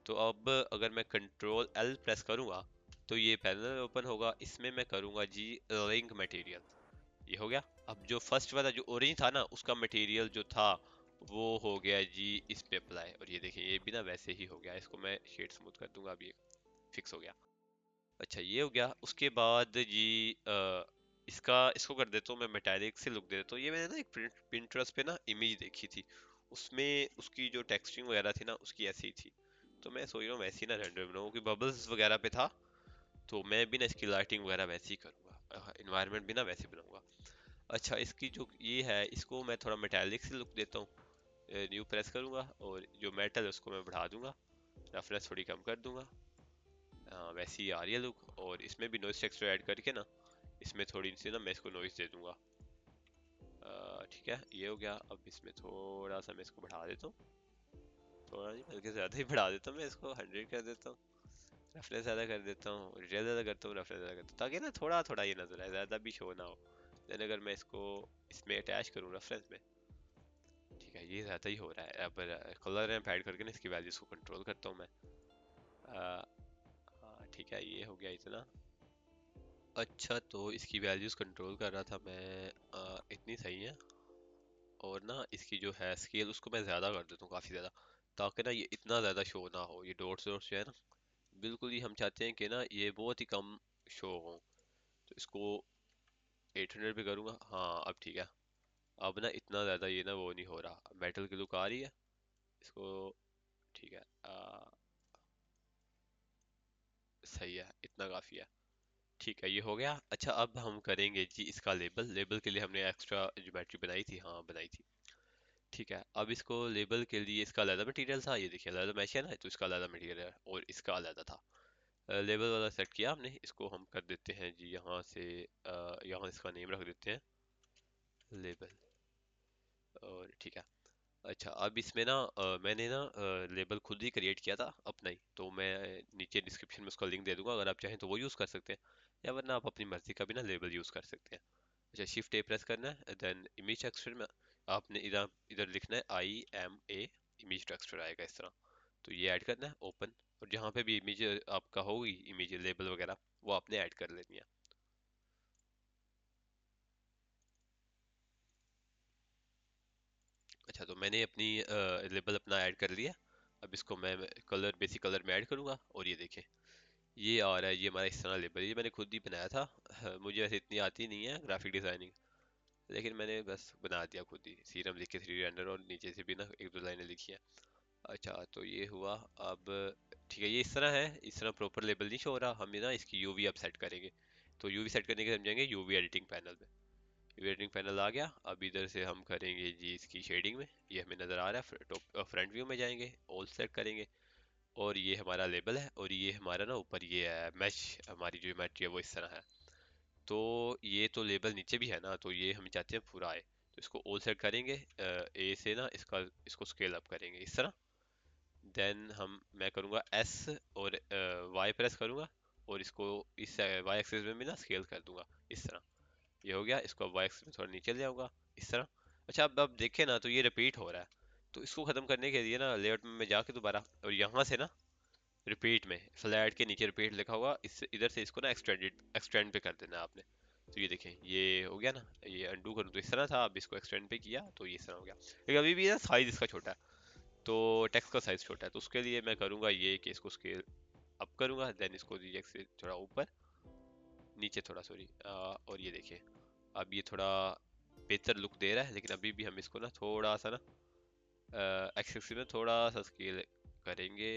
तो अब अगर मैं कंट्रोल L प्रेस करूँगा तो ये पैनल ओपन होगा, इसमें मैं करूँगा जी लिंक मटेरियल, ये हो गया। अब जो फर्स्ट वाला जो ऑरेंज था ना उसका मटेरियल जो था वो हो गया जी इस पे अप्लाई, और ये देखिए ये भी ना वैसे ही हो गया। इसको मैं शेड स्मूथ कर दूंगा, अब ये फिक्स हो गया। अच्छा ये हो गया। उसके बाद जी इसका इसको कर देता हूँ मैं मेटालिक से लुक दे देता हूँ। ये मैंने ना एक पिंटरेस्ट पे ना इमेज देखी थी, उसमें उसकी जो टेक्सचरिंग वगैरह थी ना उसकी ऐसी ही थी। तो मैं सोच रहा हूँ वैसी ना रेंडर बनाऊँ, कि बबल्स वगैरह पे था, तो मैं भी ना इसकी लाइटिंग वगैरह वैसी ही करूँगा, इन्वायरमेंट भी ना वैसे बनाऊंगा। अच्छा इसकी जो ये है इसको मैं थोड़ा मेटालिक से लुक देता हूँ, न्यू प्रेस करूंगा और जो मेटल है उसको मैं बढ़ा दूंगा, रफनेस थोड़ी कम कर दूंगा। वैसी ही आ रही है लुक। और इसमें भी नॉइस टेक्सचर ऐड करके ना इसमें थोड़ी सी ना मैं इसको नॉइस दे दूंगा। ठीक है ये हो गया। अब इसमें थोड़ा सा मैं इसको बढ़ा देता हूँ, थोड़ा नहीं बल्कि ज़्यादा ही बढ़ा देता हूँ, मैं इसको 100 कर देता हूँ, रफनेस ज़्यादा कर देता हूँ, डिटेल ज़्यादा करता हूँ, रफनेस ज़्यादा करता हूँ, ताकि ना थोड़ा थोड़ा ये नजर आए, ज़्यादा भी शो ना हो। देन अगर मैं इसको इसमें अटैच करूँ रेफरेंस में, ठीक है ये ज़्यादा ही हो रहा है। अब कलर रैंप ऐड करके ना इसकी वैल्यूज़ को कंट्रोल करता हूँ मैं। ठीक है ये हो गया इतना। अच्छा तो इसकी वैल्यूज़ कंट्रोल कर रहा था मैं, इतनी सही है। और ना इसकी जो है स्केल उसको मैं ज़्यादा कर देता हूँ, काफ़ी ज़्यादा, ताकि ना ये इतना ज़्यादा शो ना हो। ये डॉट्स डॉट्स जो है ना, बिल्कुल ही हम चाहते हैं कि ना ये बहुत ही कम शो हो। तो इसको 800 पे करूँगा। हाँ अब ठीक है। अब ना इतना ज़्यादा ये ना वो नहीं हो रहा, मेटल की लुक आ रही है इसको। ठीक है, सही है, इतना काफ़ी है। ठीक है, ये हो गया। अच्छा अब हम करेंगे जी इसका लेबल। लेबल के लिए हमने एक्स्ट्रा ज्योमेट्री बनाई थी, हाँ बनाई थी। ठीक है, अब इसको लेबल के लिए इसका अलग मटेरियल था, ये देखिए अलग मैश है ना, तो इसका अलग मटेरियल है और इसका अलग था। लेबल वाला सेट किया हमने, इसको हम कर देते हैं जी यहाँ से, यहाँ इसका नेम रख देते हैं लेबल। और ठीक है। अच्छा अब इसमें ना मैंने ना लेबल खुद ही क्रिएट किया था अपना ही, तो मैं नीचे डिस्क्रिप्शन में उसका लिंक दे दूंगा, अगर आप चाहें तो वो यूज़ कर सकते हैं, या वरना आप अपनी मर्जी का भी ना लेबल यूज़ कर सकते हैं। अच्छा शिफ्ट ए प्रेस करना है, देन इमेज टेक्सचर में आपने इधर इधर लिखना है IMA, इमेज टेक्सचर आएगा इस तरह। तो ये ऐड करना है, ओपन। और जहाँ पे भी इमेज आपका होगी, इमेज लेबल वगैरह, वो आपने ऐड कर लेनी है। अच्छा तो मैंने अपनी लेबल अपना ऐड कर लिया। अब इसको मैं कलर, बेसिक कलर में ऐड करूँगा, और ये देखें ये आ रहा है, ये हमारा इस तरह लेबल, ये मैंने खुद ही बनाया था। मुझे वैसे इतनी आती नहीं है ग्राफिक डिजाइनिंग, लेकिन मैंने बस बना दिया खुद ही, सीरम लिख के 3D रेंडर, और नीचे से भी ना एक दो लाइनें लिखी हैं। अच्छा तो ये हुआ। अब ठीक है, ये इस तरह है, इस तरह प्रॉपर लेबल नहीं शो हो रहा, हम ये ना इसकी यूवी अब सेट करेंगे। तो यूवी सेट करने के समझेंगे यूवी एडिटिंग पैनल में। यूवी एडिटिंग पैनल आ गया। अब इधर से हम करेंगे जी इसकी शेडिंग में, ये हमें नज़र आ रहा है। टॉप फ्रंट व्यू में जाएंगे, ऑल सेलेक्ट करेंगे, और ये हमारा लेबल है, और ये हमारा ना ऊपर ये है मैश, हमारी जो मैट्री है वो इस तरह है। तो ये तो लेबल नीचे भी है ना, तो ये हम चाहते हैं पूरा आए, तो इसको ऑल सेट करेंगे, ए से ना इसका इसको स्केल अप करेंगे इस तरह। देन हम मैं करूँगा एस, और वाई प्रेस करूँगा, और इसको इस वाई एक्सिस में भी ना स्केल कर दूंगा इस तरह। ये हो गया, इसको अब वाई एक्सिस में थोड़ा नीचे ले जाऊंगा इस तरह। अच्छा अब देखें ना, तो ये रिपीट हो रहा है, तो इसको ख़त्म करने के लिए ना लेआउट में मैं जाके दोबारा, और यहाँ से ना रिपीट में फ्लैट के नीचे रिपीट लिखा होगा, इस इधर से इसको ना एक्सटेंड पे कर देना है आपने। तो ये देखें ये हो गया ना, ये अंडू करूँ तो इस तरह था, अब इसको एक्सटेंड पे किया तो ये इस तरह हो गया। लेकिन अभी भी ना साइज इसका छोटा है, तो टेक्स्ट का साइज छोटा है, तो उसके लिए मैं करूँगा ये कि इसको स्केल अप करूँगा, देन इसको रिजेक्ट से थोड़ा ऊपर, नीचे थोड़ा, सॉरी। और ये देखिए अब ये थोड़ा बेहतर लुक दे रहा है, लेकिन अभी भी हम इसको ना थोड़ा सा ना एक्स में थोड़ा सा स्केल करेंगे।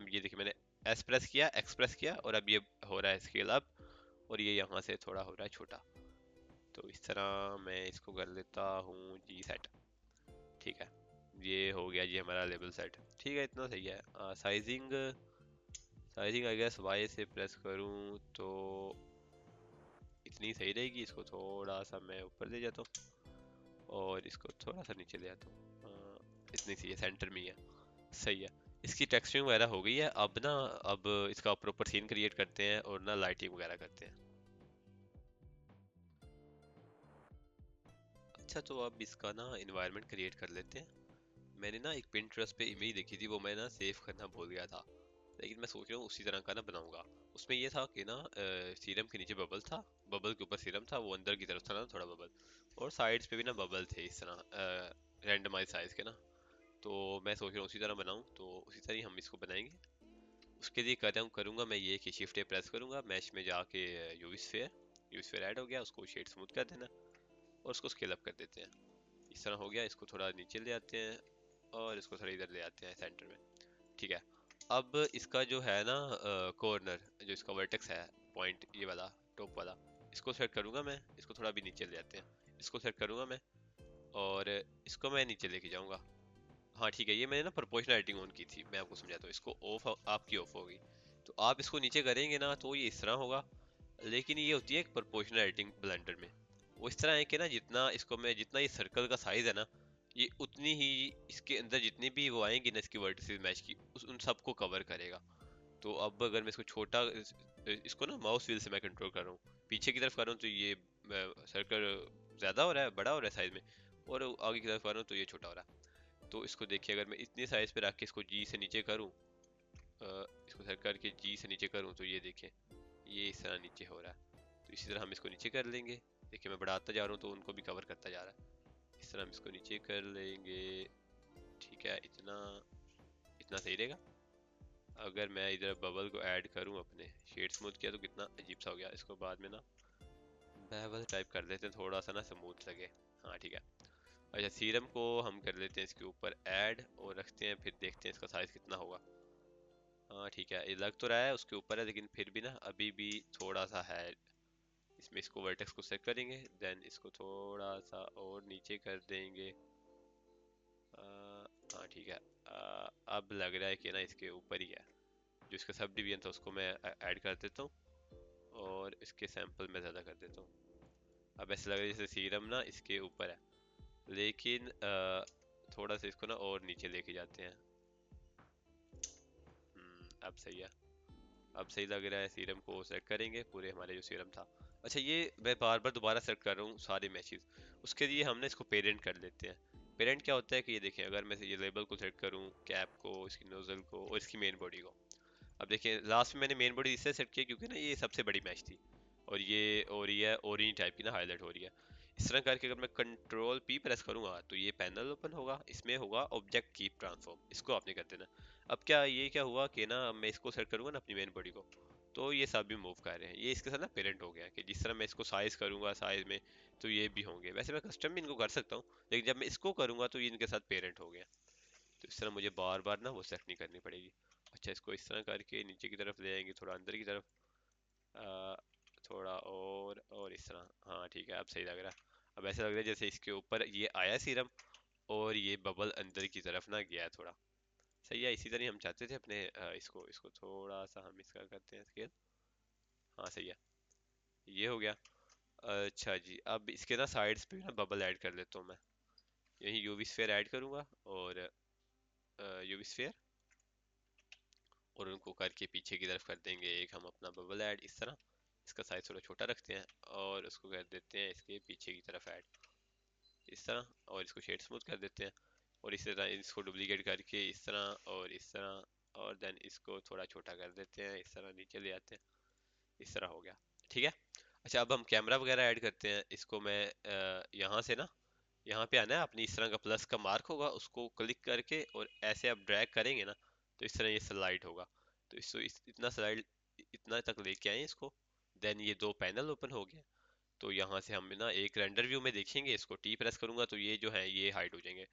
ये देखिए मैंने एस प्रेस किया, एक्स प्रेस किया, और अब ये हो रहा है स्केल अप, और ये यहाँ से थोड़ा हो रहा है छोटा। तो इस तरह मैं इसको कर लेता हूँ जी सेट। ठीक है, ये हो गया जी हमारा लेवल सेट। ठीक है, इतना सही है। Sizing, sizing I guess Y से प्रेस करूँ तो इतनी सही रहेगी। इसको थोड़ा सा मैं ऊपर ले जाता हूँ, और इसको थोड़ा सा नीचे ले आता हूँ। इतनी सी है, सेंटर में ही है, सही है। इसकी टेक्सचरिंग वगैरह हो गई है। अब ना अब इसका प्रॉपर सीन क्रिएट करते हैं, और ना लाइटिंग वगैरह करते हैं। अच्छा तो अब इसका ना इन्वायरमेंट क्रिएट कर लेते हैं। मैंने ना एक पिंटरेस्ट पे इमेज देखी थी, वो मैं ना सेव करना भूल गया था, लेकिन मैं सोच रहा हूँ उसी तरह का ना बनाऊंगा। उसमें ये था कि ना सीरम के नीचे बबल था, बबल के ऊपर सीरम था, वो अंदर की तरफ था ना थोड़ा बबल, और साइड्स पे भी ना बबल थे इस तरह रैंडमाइज साइज के ना। तो मैं सोच रहा हूँ उसी तरह बनाऊँ, तो उसी तरह ही हम इसको बनाएंगे। उसके लिए करूँगा मैं ये कि शिफ्ट ए प्रेस करूँगा, मैश में जाके यूवी स्फीयर ऐड हो गया, उसको शेड स्मूथ कर देना, और उसको स्केल अप कर देते हैं। इस तरह हो गया। इसको थोड़ा नीचे ले आते हैं, और इसको थोड़ा इधर ले आते हैं सेंटर में। ठीक है, अब इसका जो है ना कॉर्नर, जो इसका वर्टेक्स है, पॉइंट ये वाला, टॉप वाला, इसको सेट करूँगा मैं। इसको थोड़ा भी नीचे ले आते हैं, इसको सेट करूँगा मैं, और इसको मैं नीचे लेके जाऊँगा। हाँ ठीक है, ये मैंने ना प्रोपोर्शनल एडिटिंग ऑन की थी, मैं आपको समझाता हूँ। इसको ऑफ, आपकी ऑफ होगी, तो आप इसको नीचे करेंगे ना तो ये इस तरह होगा। लेकिन ये होती है एक प्रोपोर्शनल एडिटिंग ब्लेंडर में, वो इस तरह है कि ना जितना इसको मैं, जितना ये सर्कल का साइज है ना, ये उतनी ही इसके अंदर जितनी भी वो आएंगी ना इसकी वर्टिसेस मैच की, उन सबको कवर करेगा। तो अब अगर मैं इसको छोटा, इसको ना माउस व्हील से मैं कंट्रोल कर रहा हूँ, पीछे की तरफ कर रहा हूँ तो ये सर्कल ज्यादा हो रहा है, बड़ा हो रहा है साइज में, और आगे की तरफ कर रहा हूँ तो ये छोटा हो रहा है। तो इसको देखिए, अगर मैं इतनी साइज पे रख के इसको जी से नीचे करूँ, इसको सेलेक्ट करके जी से नीचे करूँ, तो ये देखें ये इस तरह नीचे हो रहा है। तो इसी तरह हम इसको नीचे कर लेंगे। देखिए मैं बढ़ाता जा रहा हूँ तो उनको भी कवर करता जा रहा है। इस तरह हम इसको नीचे कर लेंगे। ठीक है, इतना इतना सही रहेगा। अगर मैं इधर बबल को ऐड करूँ, अपने शेड स्मूथ किया तो कितना अजीब सा हो गया। इसको बाद में ना बेवल टाइप कर लेते हैं, थोड़ा सा ना स्मूथ लगे। हाँ ठीक है। अच्छा, सीरम को हम कर लेते हैं इसके ऊपर ऐड और रखते हैं, फिर देखते हैं इसका साइज कितना होगा। हाँ ठीक है, ये लग तो रहा है उसके ऊपर है, लेकिन फिर भी ना अभी भी थोड़ा सा है इसमें। इसको वर्टेक्स को सेट करेंगे, देन इसको थोड़ा सा और नीचे कर देंगे। हाँ ठीक है। अब लग रहा है कि ना इसके ऊपर ही है। जो इसका सब डिवीजन था उसको मैं ऐड कर देता हूँ, और इसके सैंपल में ज़्यादा कर देता हूँ। अब ऐसा लग रहा है जैसे सीरम ना इसके ऊपर है, लेकिन थोड़ा सा इसको ना और नीचे लेके जाते हैं। अब सही है। अब सही लग रहा है। सीरम को सेलेक्ट करेंगे, पूरे हमारे जो सीरम था। अच्छा, ये मैं बार बार दोबारा सेलेक्ट कर रहा हूँ सारे मैचेस। उसके लिए हमने इसको पेरेंट कर लेते हैं। पेरेंट क्या होता है कि ये देखें, अगर मैं ये लेबल को सेलेक्ट करूँ, कैप को, इसकी नोजल को और इसकी मेन बॉडी को। अब देखिए, लास्ट में मैंने मेन बॉडी इससे सेट किया क्योंकि ना ये सबसे बड़ी मैच थी, और ये ओरिजिन टाइप की ना हाईलाइट हो रही है। इस तरह करके अगर मैं कंट्रोल पी प्रेस करूंगा तो ये पैनल ओपन होगा, इसमें होगा ऑब्जेक्ट कीप ट्रांसफॉर्म, इसको आपने कर देना। अब क्या हुआ कि ना मैं इसको सेट करूंगा ना अपनी मेन बॉडी को, तो ये सब भी मूव कर रहे हैं। ये इसके साथ ना पेरेंट हो गया कि जिस तरह मैं इसको साइज करूंगा साइज में, तो ये भी होंगे। वैसे मैं कस्टम भी इनको कर सकता हूँ, लेकिन जब मैं इसको करूंगा तो ये इनके साथ पेरेंट हो गया। तो इस तरह मुझे बार बार ना वो सेट नहीं करनी पड़ेगी। अच्छा, इसको इस तरह करके नीचे की तरफ ले आएंगे, थोड़ा अंदर की तरफ। आ, थोड़ा और इस तरह। हाँ ठीक है, अब सही लग रहा है। अब ऐसा लग रहा है जैसे इसके ऊपर ये आया सीरम, और ये बबल अंदर की तरफ ना गया है थोड़ा। सही है, इसी तरह हम चाहते थे अपने इसको इसको थोड़ा सा हम इसका करते हैं स्केल। हाँ सही है, ये हो गया। अच्छा जी, अब इसके ना साइड्स पे ना बबल ऐड कर लेता हूँ मैं। यही यूवी स्फीयर ऐड करूंगा, और यूवी स्फीयर, और उनको करके पीछे की तरफ कर देंगे एक हम अपना बबल ऐड इस तरह। इसका साइज थोड़ा छोटा रखते हैं, और उसको कर देते हैं इसके पीछे की तरफ ऐड इस तरह, और इसको शेड स्मूथ कर देते हैं। और इसी तरह इसको डुप्लीकेट करके इस तरह और इस तरह, और देन इसको थोड़ा छोटा कर देते हैं, इस तरह नीचे ले आते हैं। इस तरह हो गया। ठीक है। अच्छा, अब हम कैमरा वगैरह ऐड करते हैं। इसको मैं यहाँ से ना, यहाँ पे आना है, अपनी इस तरह का प्लस का मार्क होगा, उसको क्लिक करके और ऐसे आप ड्रैग करेंगे ना, तो इस तरह ये स्लाइड होगा। तो इतना स्लाइड, इतना तक लेके आए इसको। देन ये दो पैनल ओपन हो गए। तो यहाँ से हम ना एक रेंडर व्यू में देखेंगे, इसको टी प्रेस करूंगा तो ये जो है ये हाइड हो जाएंगे।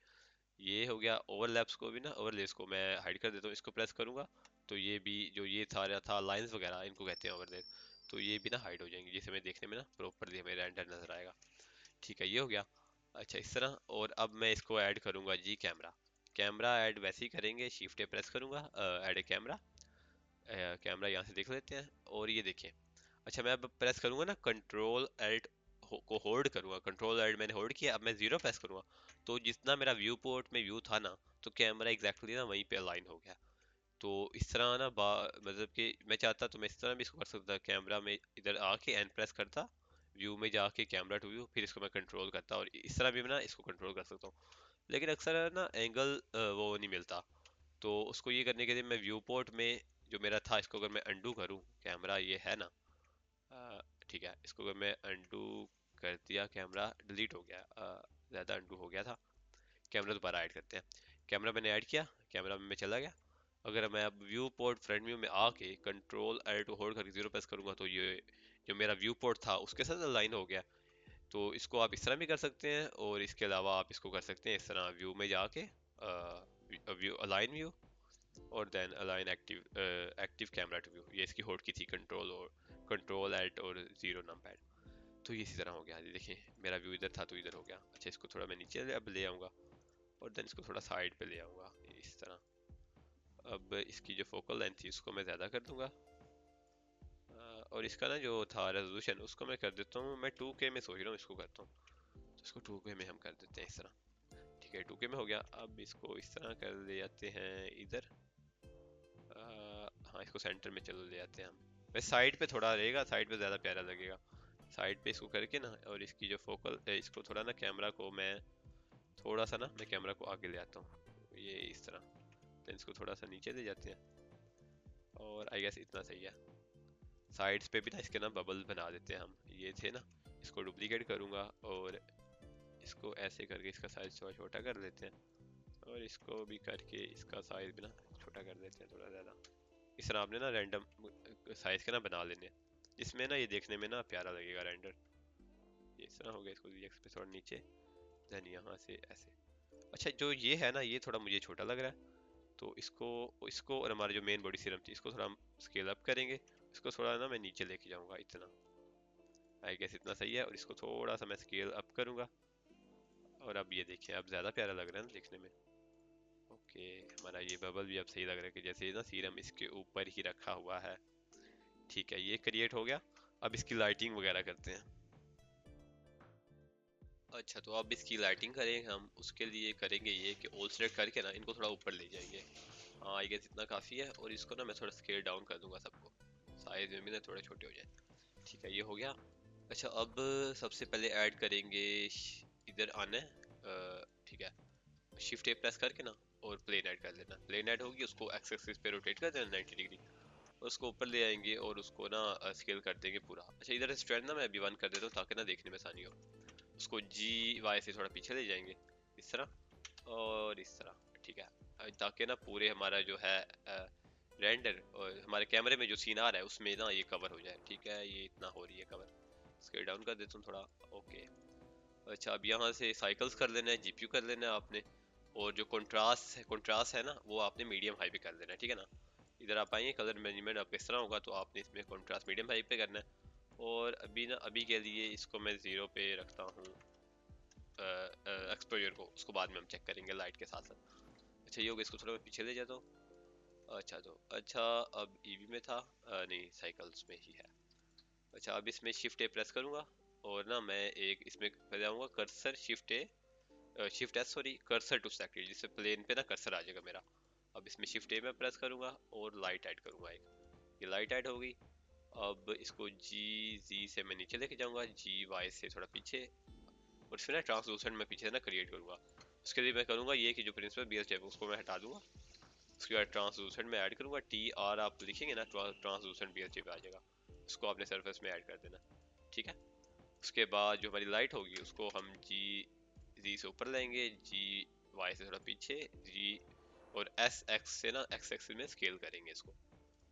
ये हो गया। ओवरलैप्स को भी ना, ओवरलेस को मैं हाइड कर देता हूँ, इसको प्रेस करूंगा तो ये भी जो ये था लाइंस वगैरह, इनको कहते हैं ओवरलेस, तो ये भी ना हाइड हो जाएंगे, जिससे हमें देखने में ना प्रॉपरली हमें रेंडर नजर आएगा। ठीक है, ये हो गया। अच्छा, इस तरह। और अब मैं इसको ऐड करूंगा जी कैमरा। कैमरा ऐड वैसे ही करेंगे, शिफ्ट ए प्रेस करूंगा, ऐड ए कैमरा। कैमरा यहाँ से देख लेते हैं, और ये देखिए। अच्छा, मैं अब प्रेस करूंगा ना, कंट्रोल एल्ट को होल्ड करूंगा, कंट्रोल एल्ट मैंने होल्ड किया, अब मैं जीरो प्रेस करूंगा, तो जितना मेरा व्यू पोर्ट में व्यू था ना, तो कैमरा एग्जैक्टली ना वहीं पे अलाइन हो गया। तो इस तरह ना मतलब कि मैं चाहता तो मैं इस तरह भी इसको कर सकता, कैमरा में इधर आके एन प्रेस करता, व्यू में जाके कैमरा टू व्यू, फिर इसको मैं कंट्रोल करता, और इस तरह भी मैं ना इसको कंट्रोल कर सकता हूँ। लेकिन अक्सर ना एंगल वो नहीं मिलता। तो उसको ये करने के लिए मैं व्यू पोर्ट में जो मेरा था, इसको अगर मैं अंडू करूँ, कैमरा ये है ना, अ, ठीक है, इसको अगर मैं अंडू कर दिया, कैमरा डिलीट हो गया, ज़्यादा अंडू हो गया था। कैमरा दोबारा ऐड करते हैं। कैमरा मैंने ऐड किया, कैमरा में मैं चला गया। अगर मैं अब व्यू पोर्ट फ्रंट व्यू में आके कंट्रोल एल्ट होल्ड करके जीरो प्रेस करूंगा, तो ये जो मेरा व्यू पोर्ट था उसके साथ अलाइन हो गया। तो इसको आप इस तरह भी कर सकते हैं, और इसके अलावा आप इसको कर सकते हैं इस तरह, व्यू में जाके व्यू अलाइन व्यू, और then align active active camera to view. ये इसकी होल्ड की थी, कंट्रोल एल्ट और जीरो नम पैड। तो ये इसी तरह हो गया। ये देखिए, मेरा व्यू इधर था तो इधर हो गया। अच्छा, इसको थोड़ा मैं नीचे अब ले आऊँगा, और देन इसको थोड़ा साइड पे ले आऊँगा इस तरह। अब इसकी जो फोकल लेंथ थी उसको मैं ज़्यादा कर दूंगा, और इसका ना जो था रेजोल्यूशन उसको मैं कर देता हूँ, मैं 2K में सोच रहा हूँ इसको करता हूँ। तो इसको 2K में हम कर देते हैं इस तरह। ठीक है, 2K में हो गया। अब इसको इस तरह कर ले जाते हैं इधर। हाँ, इसको सेंटर में चलो ले आते हैं हम। वैसे साइड पे थोड़ा रहेगा, साइड पे ज़्यादा प्यारा लगेगा। साइड पे इसको करके ना, और इसकी जो फोकल इसको थोड़ा ना, कैमरा को मैं थोड़ा सा ना, मैं कैमरा को आगे ले आता हूँ ये इस तरह। देन इसको थोड़ा सा नीचे ले जाते हैं, और आई गेस इतना सही है। साइड्स पे भी ना इसके ना बबल बना देते हैं हम, ये थे ना। इसको डुप्लीकेट करूँगा, और इसको ऐसे करके इसका साइज थोड़ा छोटा कर देते हैं, और इसको भी करके इसका साइज भी ना छोटा कर देते हैं थोड़ा ज़्यादा। इस तरह आपने ना रैंडम साइज के ना बना लेने, जिसमें ना ये देखने में ना प्यारा लगेगा रेंडर। ये इस तरह हो गया, इसको रिजेक्ट पे थोड़ा नीचे, देन यहाँ से ऐसे। अच्छा जो ये है ना, ये थोड़ा मुझे छोटा लग रहा है, तो इसको इसको और हमारे जो मेन बॉडी सीरम थी इसको थोड़ा हम स्केल अप करेंगे। इसको थोड़ा ना मैं नीचे लेके जाऊंगा, इतना आई गेस इतना सही है, और इसको थोड़ा सा मैं स्केल अप करूंगा। और अब ये देखिए, अब ज़्यादा प्यारा लग रहा है ना देखने में। ओके, हमारा ये बबल भी अब सही लग रहा है कि जैसे ना सीरम इसके ऊपर ही रखा हुआ है। ठीक है, ये क्रिएट हो गया। अब इसकी लाइटिंग वगैरह करते हैं। अच्छा, तो अब इसकी लाइटिंग करेंगे हम, उसके लिए करेंगे ये कि ऑल सेलेक्ट करके ना इनको थोड़ा ऊपर ले जाएंगे। हाँ आई गेस इतना काफ़ी है, और इसको ना मैं थोड़ा स्केल डाउन कर दूंगा सबको, साइज में भी ना थोड़े छोटे हो जाए। ठीक है, ये हो गया। अच्छा अब सबसे पहले ऐड करेंगे इधर आना है, ठीक है, शिफ्ट ए प्रेस करके ना और प्लेन ऐड कर लेना। प्लेन ऐड होगी, उसको एक्स एक्सिस पे रोटेट कर देना 90 डिग्री, और उसको ऊपर ले आएंगे और उसको ना स्केल कर देंगे पूरा। अच्छा इधर स्ट्रेंथ ना मैं अभी 1 कर देता हूँ ताकि ना देखने में आसानी हो। उसको जी वाई से थोड़ा पीछे ले जाएंगे, इस तरह और इस तरह। ठीक है, ताकि ना पूरे हमारा जो है रेंडर और हमारे कैमरे में जो सीन आ रहा है उसमें ना ये कवर हो जाए। ठीक है, ये इतना हो रही है कवर, स्केल डाउन कर देता हूँ थोड़ा। ओके। अच्छा अब यहाँ से साइकिल्स कर लेना है, जीपीयू कर लेना है आपने, और जो कंट्रास्ट है ना वो आपने मीडियम हाई पे कर लेना है। ठीक है ना, इधर आप आएंगे, कलर मैनेजमेंट आपका इस तरह होगा, तो आपने इसमें कंट्रास्ट मीडियम हाई पे करना है। और अभी ना अभी के लिए इसको मैं 0 पे रखता हूँ, एक्सपोजर को, उसको बाद में हम चेक करेंगे लाइट के साथ साथ। अच्छा ये होगा, इसको थोड़ा मैं पीछे ले जाता हूँ। अच्छा तो अच्छा, अब ईवी में था, नहीं साइकिल्स में ही है। अच्छा अब इसमें शिफ्ट ए प्रेस करूंगा, और ना मैं एक इसमें कर जाऊंगा cursor, shift A, shift S sorry, cursor to select, जिससे प्लेन पे ना कर्सर आ जाएगा मेरा। अब इसमें शिफ्ट ए में प्रेस करूंगा और लाइट ऐड करूंगा एक, ये लाइट ऐड हो गई। अब इसको जी जी से मैं नीचे लेके जाऊंगा, जी वाई से थोड़ा पीछे, और इसमें ना ट्रांसलूसेंट मैं पीछे से ना क्रिएट करूंगा। उसके लिए मैं करूंगा ये कि जो प्रिंसिपल बी एस है उसको मैं हटा दूंगा। उसके बाद ट्रांसलूसेंट में ऐड करूंगा, टी आर आप लिखेंगे ना, ट्रांसलूसेंट बी एस पे आ जाएगा। उसको आपने सरफेस में ऐड कर देना। ठीक है, उसके बाद जो हमारी लाइट होगी उसको हम जी जी से ऊपर लाएंगे, जी वाई से थोड़ा पीछे, जी और एस एक्स से ना एक्स एक्सिस में स्केल करेंगे इसको,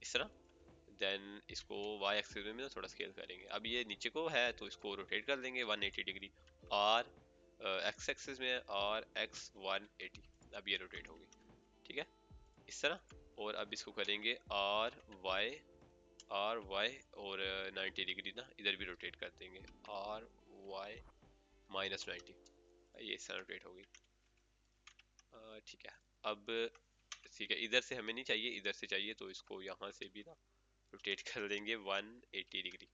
इस तरह। देन इसको वाई एक्सिस में ना थोड़ा स्केल करेंगे। अब ये नीचे को है तो इसको रोटेट कर देंगे 180 डिग्री, आर एक्स एक्सिस में आर एक्स 180। अब ये रोटेट होगी, ठीक है, इस तरह। और अब इसको करेंगे आर वाई और 90 डिग्री ना इधर भी रोटेट कर देंगे, आर वाई -90, ये इस तरह रोटेट होगी। ठीक है, अब ठीक है, इधर से हमें नहीं चाहिए, इधर से चाहिए, तो इसको यहाँ से भी ना रोटेट कर देंगे 180 डिग्री।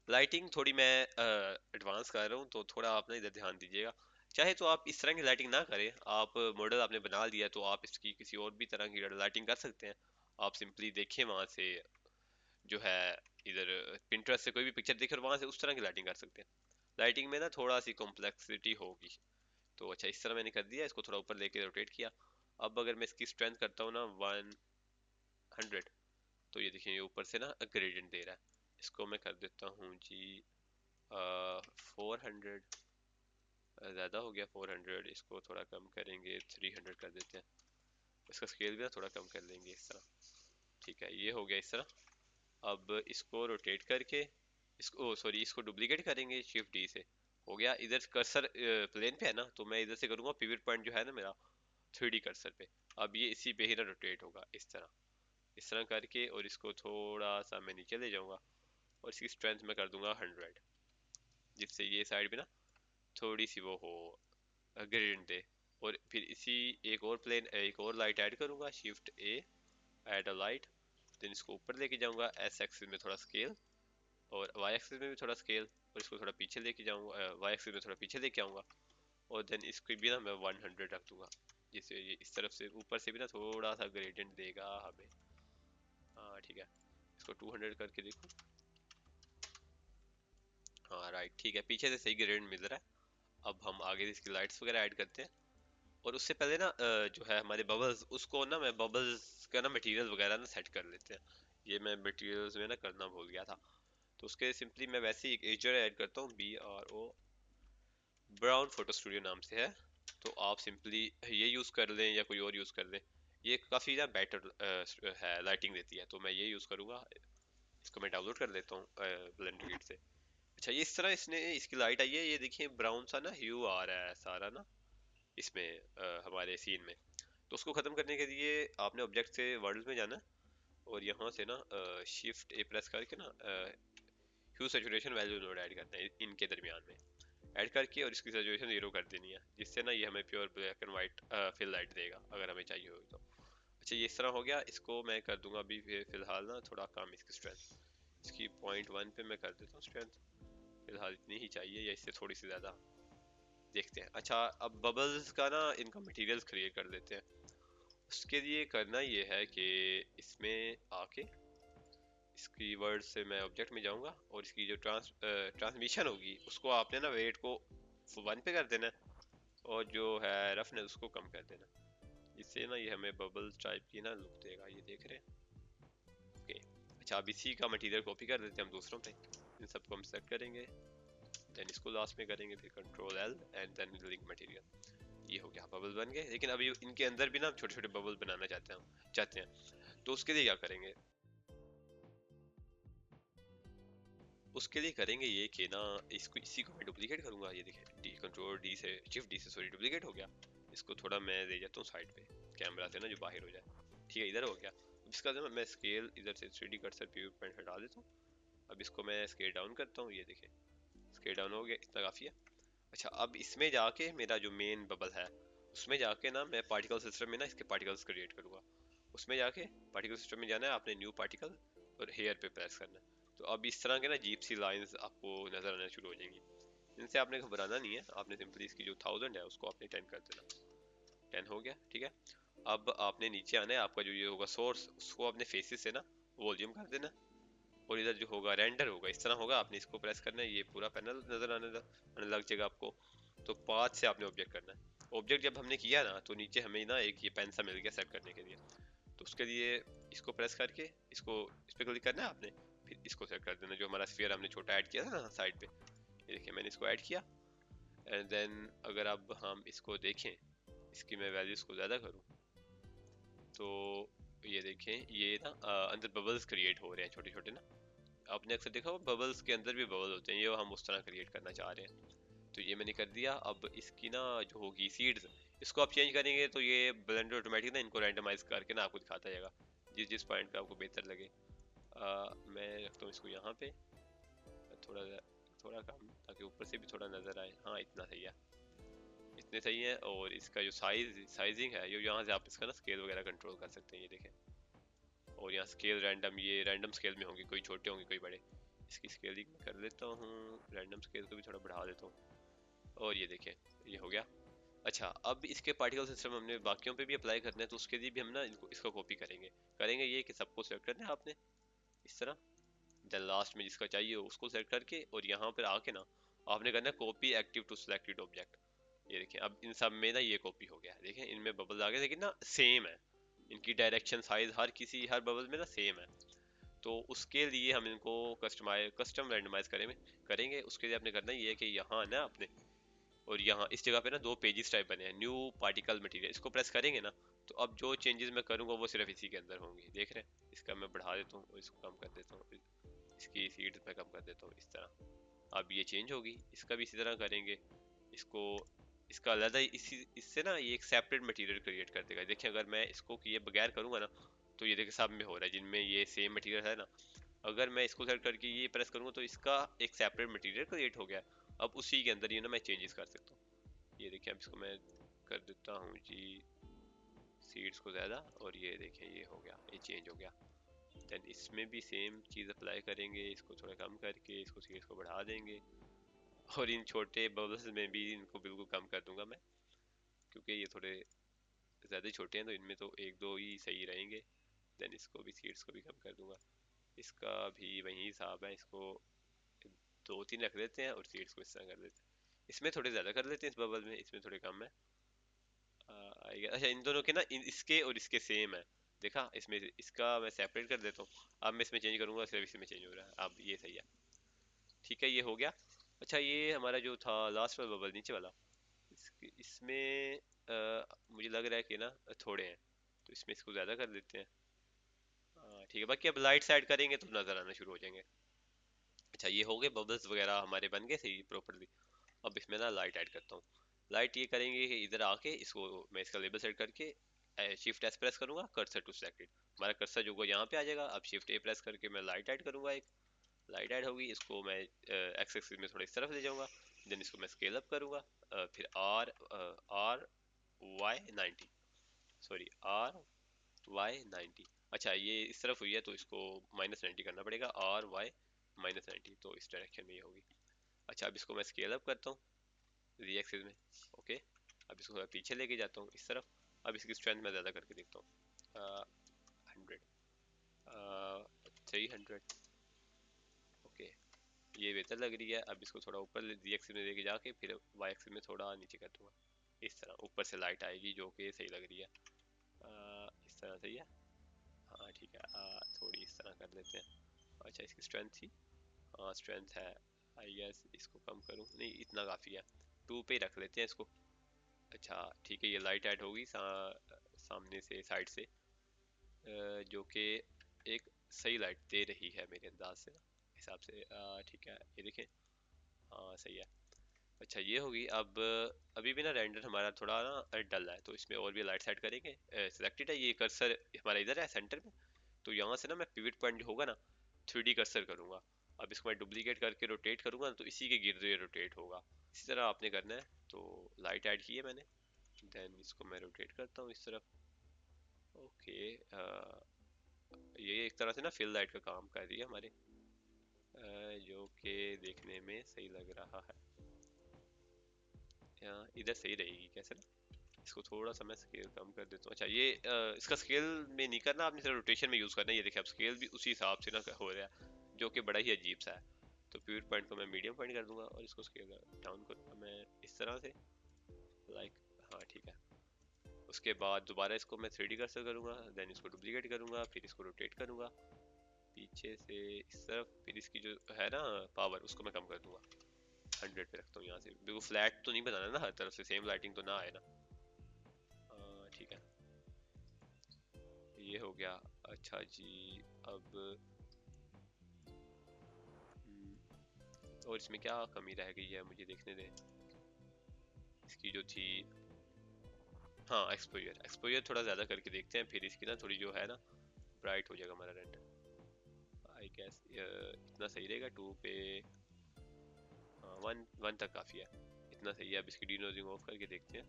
लाइटिंग थोड़ी मैं एडवांस कर रहा हूँ, तो थोड़ा आप ना इधर ध्यान दीजिएगा। चाहे तो आप इस तरह की लाइटिंग ना करें, आप मॉडल आपने बना लिया तो आप इसकी किसी और भी तरह की लाइटिंग कर सकते हैं। आप सिंपली देखें वहां से जो है, इधर पिंटरेस्ट से कोई भी पिक्चर देखे और वहां से उस तरह की लाइटिंग कर सकते हैं। लाइटिंग में ना थोड़ा सी कॉम्प्लेक्सिटी होगी। तो अच्छा इस तरह मैंने कर दिया, इसको थोड़ा ऊपर लेके रोटेट किया। अब अगर मैं इसकी स्ट्रेंथ करता हूँ ना 100, तो ये देखिए ये ऊपर से ना ग्रेडियंट दे रहा है। इसको मैं कर देता हूँ जी 400, ज़्यादा हो गया 400, इसको थोड़ा कम करेंगे 300 कर देते हैं। इसका स्केल भी ना थोड़ा कम कर लेंगे इस तरह। ठीक है, ये हो गया इस तरह। अब इसको रोटेट करके इसको सॉरी इसको डुप्लीकेट करेंगे शिफ्ट डी से। हो गया, इधर कर्सर प्लेन पे है ना, तो मैं इधर से करूँगा पिवट पॉइंट जो है ना मेरा 3D कर्सर पे। अब ये इसी पे ही ना रोटेट होगा इस तरह करके, और इसको थोड़ा सा मैं नीचे ले जाऊंगा, और इसकी स्ट्रेंथ मैं कर दूंगा 100, जिससे ये साइड पे ना थोड़ी सी वो हो, ग्रेडियंट दे। और फिर इसी एक और लाइट ऐड करूंगा, shift A, add a light. Then इसको ऊपर लेके जाऊंगा, एस एक्सिस में थोड़ा स्केल, और वाई एक्सिस में भी थोड़ा स्केल, और इसको थोड़ा पीछे लेके जाऊंगा, वाई एक्सिस में थोड़ा पीछे लेके आऊंगा। और देन इसको भी ना मैं 100 रख दूंगा, जिससे ये इस तरफ से ऊपर से भी ना थोड़ा सा ग्रेडियंट देगा हमें। हाँ ठीक है, इसको 200 करके देखो। हाँ राइट, ठीक है, पीछे से सही ग्रेडियंट मिल रहा है। अब हम आगे इसकी लाइट्स वगैरह ऐड करते हैं। और उससे पहले ना जो है हमारे बबल्स, उसको ना मैं बबल्स का ना मटेरियल वगैरह ना सेट कर लेते हैं। ये मैं मटेरियल्स में ना करना भूल गया था। तो उसके सिंपली मैं वैसे ही एक एजर ऐड करता हूँ, BRO, ब्राउन फोटो स्टूडियो नाम से है। तो आप सिंपली ये यूज़ कर लें या कोई और यूज़ कर लें, ये काफ़ी ना बेटर है, लाइटिंग देती है, तो मैं ये यूज़ करूँगा। इसको मैं डाउनलोड कर लेता हूँ ब्लेंडर किट से। अच्छा ये इस तरह इसने इसकी लाइट आई है, ये देखिए ब्राउन सा ना ह्यू आ रहा है सारा ना इसमें हमारे सीन में। तो उसको खत्म करने के लिए आपने ऑब्जेक्ट से वर्ल्ड में जाना है और यहाँ से ना शिफ्ट ए प्रेस करके ना ह्यू सैचुरेशन वैल्यू नोड ऐड करना है इनके दरमियान में, ऐड करके और इसकी सैचुरेशन 0 कर देनी है, जिससे ना ये हमें pure black and white fill light देगा अगर हमें चाहिए होगी तो। अच्छा ये इस तरह हो गया, इसको मैं कर दूंगा अभी फिलहाल ना थोड़ा कम इसकी स्ट्रेंथ, इसकी 0.1 पे मैं कर देता हूँ स्ट्रेंथ, फिलहाल इतनी ही चाहिए या इससे थोड़ी सी ज़्यादा, देखते हैं। अच्छा अब बबल्स का ना इनका मटेरियल्स क्रिएट कर देते हैं। उसके लिए करना ये है कि इसमें आके इसकी वर्ड से मैं ऑब्जेक्ट में जाऊंगा और इसकी जो ट्रांसमिशन होगी उसको आपने ना वेट को 1 पे कर देना है और जो है रफनेस उसको कम कर देना, इससे ना ये हमें बबल्स टाइप की ना लुक देगा, ये देख रहे हैं। ओके अच्छा अब इसी का मटेरियल कॉपी कर देते हैं हम दूसरों पे, इन सबको हम सेलेक्ट करेंगे, देन इसको लास्ट में करेंगे, फिर control L and then link material. ये हो गया बबल बन गए, लेकिन अभी इनके अंदर भी ना हम छोटे छोटे बबल बनाना चाहते हैं तो उसके लिए क्या करेंगे, उसके लिए करेंगे ये कि ना इसको इसी को मैं डुप्लीकेट करूंगा, ये देखिए डी कंट्रोल डी से शिफ्ट डी से सॉरी डुप्लीकेट हो गया। इसको थोड़ा मैं ले जाता हूँ साइड पे कैमरा से ना जो बाहर हो जाए, ठीक है इधर हो गया। इसका जो मैं स्केल इधर से 3D कर्सर व्यू पॉइंट हटा देता हूँ, अब इसको मैं स्केल डाउन करता हूँ, ये देखिए स्केल डाउन हो गया, इतना काफ़ी है। अच्छा अब इसमें जाके मेरा जो मेन बबल है उसमें जाके ना मैं पार्टिकल सिस्टम में ना इसके पार्टिकल्स क्रिएट करूंगा, उसमें जाके पार्टिकल सिस्टम में जाना है आपने, न्यू पार्टिकल और हेयर पे प्रेस करना है। तो अब इस तरह के ना जीप सी लाइंस आपको नजर आना शुरू हो जाएंगी, इनसे आपने घबराना नहीं है, आपने सिंपली इसकी जो 1000 है उसको आपने 10 कर देना, 10 हो गया ठीक है। अब आपने नीचे आना है, आपका जो ये होगा सोर्स उसको अपने फेसेस से ना वॉल्यूम कर देना, और इधर जो होगा रेंडर होगा इस तरह होगा, आपने इसको प्रेस करना है, ये पूरा पैनल नजर आने लग जाएगा आपको। तो पाथ से आपने ऑब्जेक्ट करना है, ऑब्जेक्ट जब हमने किया ना तो नीचे हमें ना एक ये पेन सा मिल गया सेट करने के लिए, तो उसके लिए इसको प्रेस करके इसको इस पे क्लिक करना है आपने, फिर इसको सेट कर देना जो हमारा स्फीयर हमने छोटा ऐड किया था ना साइड पे, ये देखिए मैंने इसको ऐड किया। एंड देन अगर अब हम इसको देखें, इसकी मैं वैल्यूज को ज़्यादा करूँ तो ये देखें ये ना अंदर बबल्स क्रिएट हो रहे हैं छोटे छोटे ना, आपने अक्सर देखा हो बबल्स के अंदर भी बबल होते हैं, ये हम उस तरह क्रिएट करना चाह रहे हैं। तो ये मैंने कर दिया, अब इसकी ना जो होगी सीड्स इसको आप चेंज करेंगे तो ये ब्लेंडर ऑटोमेटिक ना इनको रैंडमाइज करके ना आपको दिखाता जाएगा जिस जिस पॉइंट पे आपको बेहतर लगे। मैं रखता हूँ इसको यहाँ पे थोड़ा थोड़ा कम, ताकि ऊपर से भी थोड़ा नज़र आए, हाँ इतना सही है, इतने सही है। और इसका जो साइजिंग है ये यहाँ से आप इसका ना स्केल वगैरह कंट्रोल कर सकते हैं, ये देखें। और यहाँ स्केल रैंडम, ये रैंडम स्केल में होंगे, कोई छोटे होंगे कोई बड़े, इसकी स्केलिंग कर लेता हूँ, रैंडम स्केल को भी थोड़ा बढ़ा देता हूँ, और ये देखें ये हो गया। अच्छा अब इसके पार्टिकल सिस्टम हमने बाकियों पे भी अप्लाई करना है, तो उसके लिए भी हम ना इनको इसका कॉपी करेंगे, करेंगे ये कि सबको सेलेक्ट करना है आपने इस तरह, देन लास्ट में जिसका चाहिए हो उसको सेलेक्ट करके और यहाँ पर आके ना आपने करना है copy active to selected object. ये देखें अब इन सब में ना ये कॉपी हो गया, देखें इनमें बबल आ गए लेकिन ना सेम है, इनकी डायरेक्शन साइज हर बबल में ना सेम है। तो उसके लिए हम इनको कस्टम रैंडमाइज करेंगे, उसके लिए आपने करना ये है कि यहाँ ना आपने और यहाँ इस जगह पे ना दो पेजेस टाइप बने हैं, न्यू पार्टिकल मटेरियल, इसको प्रेस करेंगे ना तो अब जो चेंजेस मैं करूँगा वो सिर्फ इसी के अंदर होंगी, देख रहे हैं। इसका मैं बढ़ा देता हूँ और इसको कम कर देता हूँ, इसकी सीड मैं कम कर देता हूँ इस तरह, अब ये चेंज होगी, इसका भी इसी तरह करेंगे। इसको इसका अलग इसी इससे ना ये एक सेपरेट मटेरियल क्रिएट कर देगा, देखिए अगर मैं इसको किए बगैर करूँगा ना तो ये देखिए सब में हो रहा है जिनमें ये सेम मटेरियल है ना, अगर मैं इसको सेलेक्ट करके ये प्रेस करूँगा तो इसका एक सेपरेट मटेरियल क्रिएट हो गया। अब उसी के अंदर ये ना मैं चेंजेस कर सकता हूँ, ये देखिए अब इसको मैं कर देता हूँ जी सीड्स को ज़्यादा, और ये देखें ये हो गया, ये चेंज हो गया। देन इसमें भी सेम चीज़ अप्लाई करेंगे, इसको थोड़ा कम करके इसको सीड्स को बढ़ा देंगे, और इन छोटे बबल्स में भी इनको बिल्कुल कम कर दूंगा मैं, क्योंकि ये थोड़े ज़्यादा छोटे हैं तो इनमें तो एक दो ही सही रहेंगे। देन इसको भी सीड्स को भी कम कर दूंगा, इसका भी वही हिसाब है, इसको दो तीन रख देते हैं और सीड्स को इस तरह कर देते हैं, इसमें थोड़े ज़्यादा कर लेते हैं इस बबल में, इसमें थोड़े कम है। अच्छा इन दोनों के ना इसके और इसके सेम है, देखा इसमें इसका मैं सेपरेट कर देता हूँ, अब मैं इसमें चेंज करूंगा सिर्फ इसमें चेंज हो रहा है, अब ये सही है, ठीक है ये हो गया। अच्छा ये हमारा जो था लास्ट वाला बबल नीचे वाला, इसमें मुझे लग रहा है कि ना थोड़े हैं, तो इसमें इसको ज़्यादा कर देते हैं। ठीक है बाकी अब लाइट साइड करेंगे तो नज़र आना शुरू हो जाएंगे। अच्छा ये हो गए बबल्स वगैरह हमारे बन गए सही प्रॉपरली। अब इसमें ना लाइट ऐड करता हूँ। लाइट ये करेंगे कि इधर आके इसको मैं इसका लेबल सेट करके शिफ्ट एस प्रेस करूंगा, कर्सर टू सिलेक्टेड, हमारा कर्सर जो होगा यहाँ पे आ जाएगा। अब शिफ्ट ए प्रेस करके मैं लाइट ऐड करूंगा, एक लाइट ऐड होगी, इसको मैं एक्स एक्सिस में थोड़ा इस तरफ ले जाऊंगा। देन इसको मैं स्केल अप करूंगा, फिर R Y 90, sorry R Y 90। अच्छा ये इस तरफ हुई है तो इसको -90 करना पड़ेगा, R Y -90, तो इस डायरेक्शन में ये होगी। अच्छा अब इसको मैं स्केल अप करता हूँ Z एक्सिस में। ओके, अब इसको थोड़ा पीछे लेके जाता हूँ इस तरफ। अब इसकी स्ट्रेंथ मैं ज़्यादा करके देखता हूँ, 100, 300। ओके, ये बेहतर लग रही है। अब इसको थोड़ा ऊपर Z एक्सिस में लेके जाके फिर Y एक्सिस में थोड़ा नीचे कर दूंगा। इस तरह ऊपर से लाइट आएगी जो कि सही लग रही है। इस तरह सही है। हाँ ठीक है, थोड़ी इस तरह कर देते हैं। अच्छा इसकी स्ट्रेंथ थी, हाँ स्ट्रेंथ है, आई गेस इसको कम करूँ, नहीं इतना काफ़ी है, 2 पे ही रख लेते हैं इसको। अच्छा ठीक है, ये लाइट ऐड होगी सामने से साइड से, जो कि एक सही लाइट दे रही है मेरे अंदाज से ना, हिसाब से। ठीक है ये देखें, हाँ सही है। अच्छा ये होगी। अब अभी भी ना रेंडर हमारा थोड़ा ना डल है, तो इसमें और भी लाइट सेट करेंगे। सिलेक्टेड है, ये कर्सर हमारा इधर है सेंटर में, तो यहाँ से ना मैं पिवट पॉइंट जो होगा ना 3D कर्सर करूँगा। अब इसको मैं डुप्लीकेट करके रोटेट करूँगा तो इसी के गिर्द ये रोटेट होगा। इसी तरह आपने करना है। तो लाइट ऐड की है मैंने, देन इसको मैं रोटेट करता हूँ इस तरफ। ओके, ये एक तरह से ना फिल लाइट का काम कर रही है हमारे, जो कि देखने में सही लग रहा है। इधर सही रहेगी कैसे ना, इसको थोड़ा सा मैं स्केल कम कर देता हूँ। अच्छा ये इसका स्केल में नहीं करना आपने, सिर्फ रोटेशन में यूज करना है। ये देखिए अब स्केल भी उसी हिसाब से ना हो रहा है, जो कि बड़ा ही अजीब सा है। तो प्योर पॉइंट को मैं मीडियम पॉइंट कर दूंगा और इसको स्केल डाउन करूंगा मैं इस तरह से, लाइक, हाँ ठीक है। उसके बाद दोबारा इसको मैं 3D कर्सर करूंगा, देन इसको डुप्लीकेट करूंगा, फिर इसको रोटेट करूंगा पीछे से इस तरफ। फिर इसकी जो है ना पावर, उसको मैं कम कर दूंगा, 100 पे रखता हूँ। यहाँ से बिल्कुल फ्लैट तो नहीं बनाना ना, हर तरफ से सेम लाइटिंग तो ना आए ना। ठीक है ये हो गया। अच्छा जी, अब और इसमें क्या कमी रह गई है मुझे देखने दें। इसकी जो थी, हाँ एक्सपोजर, एक्सपोजर थोड़ा ज़्यादा करके देखते हैं, फिर इसकी ना थोड़ी जो है ना ब्राइट हो जाएगा हमारा रेंडर। आई गेस इतना सही रहेगा 2 पे, हाँ 1 तक काफ़ी है, इतना सही है। अब इसकी डीनोजिंग ऑफ करके देखते हैं,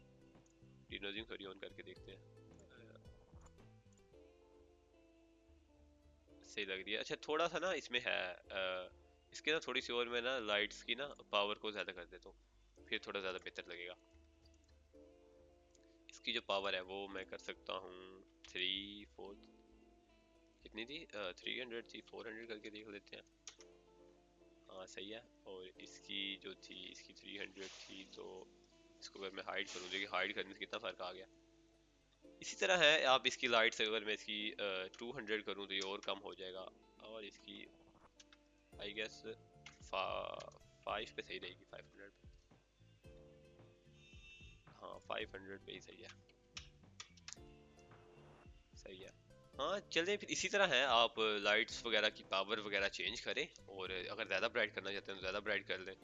डीनोजिंग सॉरी ऑन करके देखते हैं। सही लग रही है। अच्छा थोड़ा सा ना इसमें है, इसके ना थोड़ी सी और मैं ना लाइट्स की ना पावर को ज़्यादा कर देता हूँ, फिर थोड़ा ज़्यादा बेहतर लगेगा। इसकी जो पावर है वो मैं कर सकता हूँ 3/4, कितनी थी, 300 थी, 400 करके देख लेते हैं। हाँ सही है। और इसकी जो थी, इसकी 300 थी, तो इसको अगर मैं हाइड करूँ, देखिए हाइड करने से कितना फ़र्क आ गया। इसी तरह है, आप इसकी लाइट से अगर मैं इसकी 200 करूँ तो ये और कम हो जाएगा। और इसकी आई गेस 5 पे सही रहेगी, 500 पे, हाँ 500 पे ही सही है। सही है। हाँ चलें फिर इसी तरह है, आप लाइट्स वगैरह की पावर वगैरह चेंज करें, और अगर ज़्यादा ब्राइट करना चाहते हैं तो ज़्यादा ब्राइट कर लें,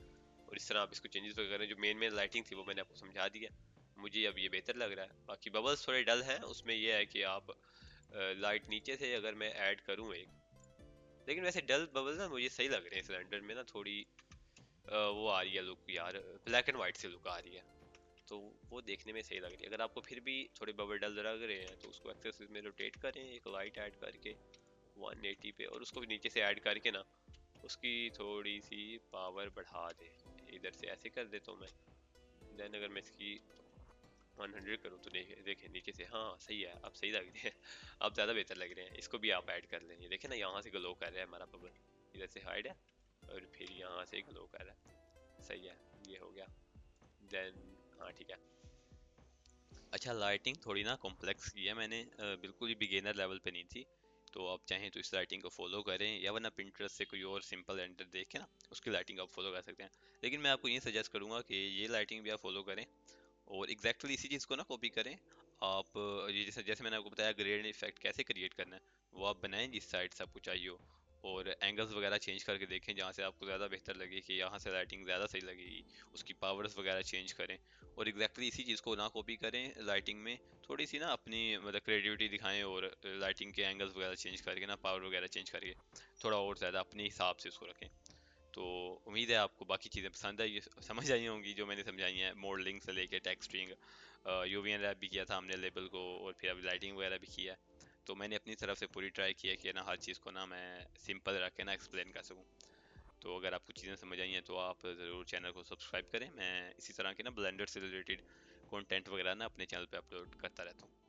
और इस तरह आप इसको चेंजेस वगैरह करें। जो मेन मेन लाइटिंग थी वो मैंने आपको समझा दिया, मुझे अब ये बेहतर लग रहा है। बाकी बबल्स थोड़े डल हैं, उसमें ये है कि आप लाइट नीचे से अगर मैं ऐड करूँ एक, लेकिन वैसे डल बबल ना मुझे सही लग रहे हैं सिलेंडर में ना, थोड़ी वो आ रही है लुक यार, ब्लैक एंड वाइट से लुक आ रही है, तो वो देखने में सही लग रही है। अगर आपको फिर भी थोड़े बबल डल लग रहे हैं तो उसको एक्सेस में रोटेट करें, एक लाइट ऐड करके 180 पे, और उसको नीचे से ऐड करके ना उसकी थोड़ी सी पावर बढ़ा दे। इधर से ऐसे कर देता हूँ मैं, देन अगर मैं इसकी 100 करूँ तो देखें नीचे से, हाँ सही है, अब सही लग रहे हैं। अब ज़्यादा बेहतर लग रहे हैं। इसको भी आप ऐड कर लें, ये देखें ना यहाँ से ग्लो कर रहा है हमारा बबल, इधर से हाइड है और फिर यहाँ से ग्लो कर रहा है। सही है, ये हो गया। देन हाँ ठीक है। अच्छा लाइटिंग थोड़ी ना कॉम्प्लेक्स की है मैंने, बिल्कुल ही बिगिनर लेवल पे नहीं थी। तो आप चाहें तो इस लाइटिंग को फॉलो करें, या वरना पिंटरेस्ट से कोई और सिंपल रेंडर देख के ना उसकी लाइटिंग आप फॉलो कर सकते हैं। लेकिन मैं आपको ये सजेस्ट करूंगा कि ये लाइटिंग भी आप फॉलो करें, और एग्जैक्टली इसी चीज़ को ना कॉपी करें। आप ये जैसे जैसे मैंने आपको बताया ग्रेड इफेक्ट कैसे क्रिएट करना है, वो आप बनाएं जिस साइड से आपको चाहिए हो। और एंगल्स वगैरह चेंज करके देखें जहाँ से आपको ज़्यादा बेहतर लगे कि यहाँ से लाइटिंग ज़्यादा सही लगेगी, उसकी पावर्स वगैरह चेंज करें। और एग्जैक्टली इसी चीज़ को ना कॉपी करें लाइटिंग में, थोड़ी सी ना अपनी मतलब क्रिएटिविटी दिखाएं और लाइटिंग के एंगल्स वगैरह चेंज करके ना, पावर वगैरह चेंज करके थोड़ा और ज़्यादा अपने हिसाब से उसको रखें। तो उम्मीद है आपको बाकी चीज़ें पसंद आई, समझ आई होंगी जो मैंने समझाई हैं, मॉडलिंग से लेके टेक्सचरिंग, यूवी रैप भी किया था हमने लेबल को, और फिर अभी लाइटिंग वगैरह भी किया है। तो मैंने अपनी तरफ से पूरी ट्राई की है कि ना हर चीज़ को ना मैं सिंपल रख के ना एक्सप्लेन कर सकूँ। तो अगर आपको चीज़ें समझ आई हैं तो आप ज़रूर चैनल को सब्सक्राइब करें। मैं इसी तरह के ना ब्लेंडर से रिलेटेड कंटेंट वगैरह ना अपने चैनल पे अपलोड करता रहता हूँ।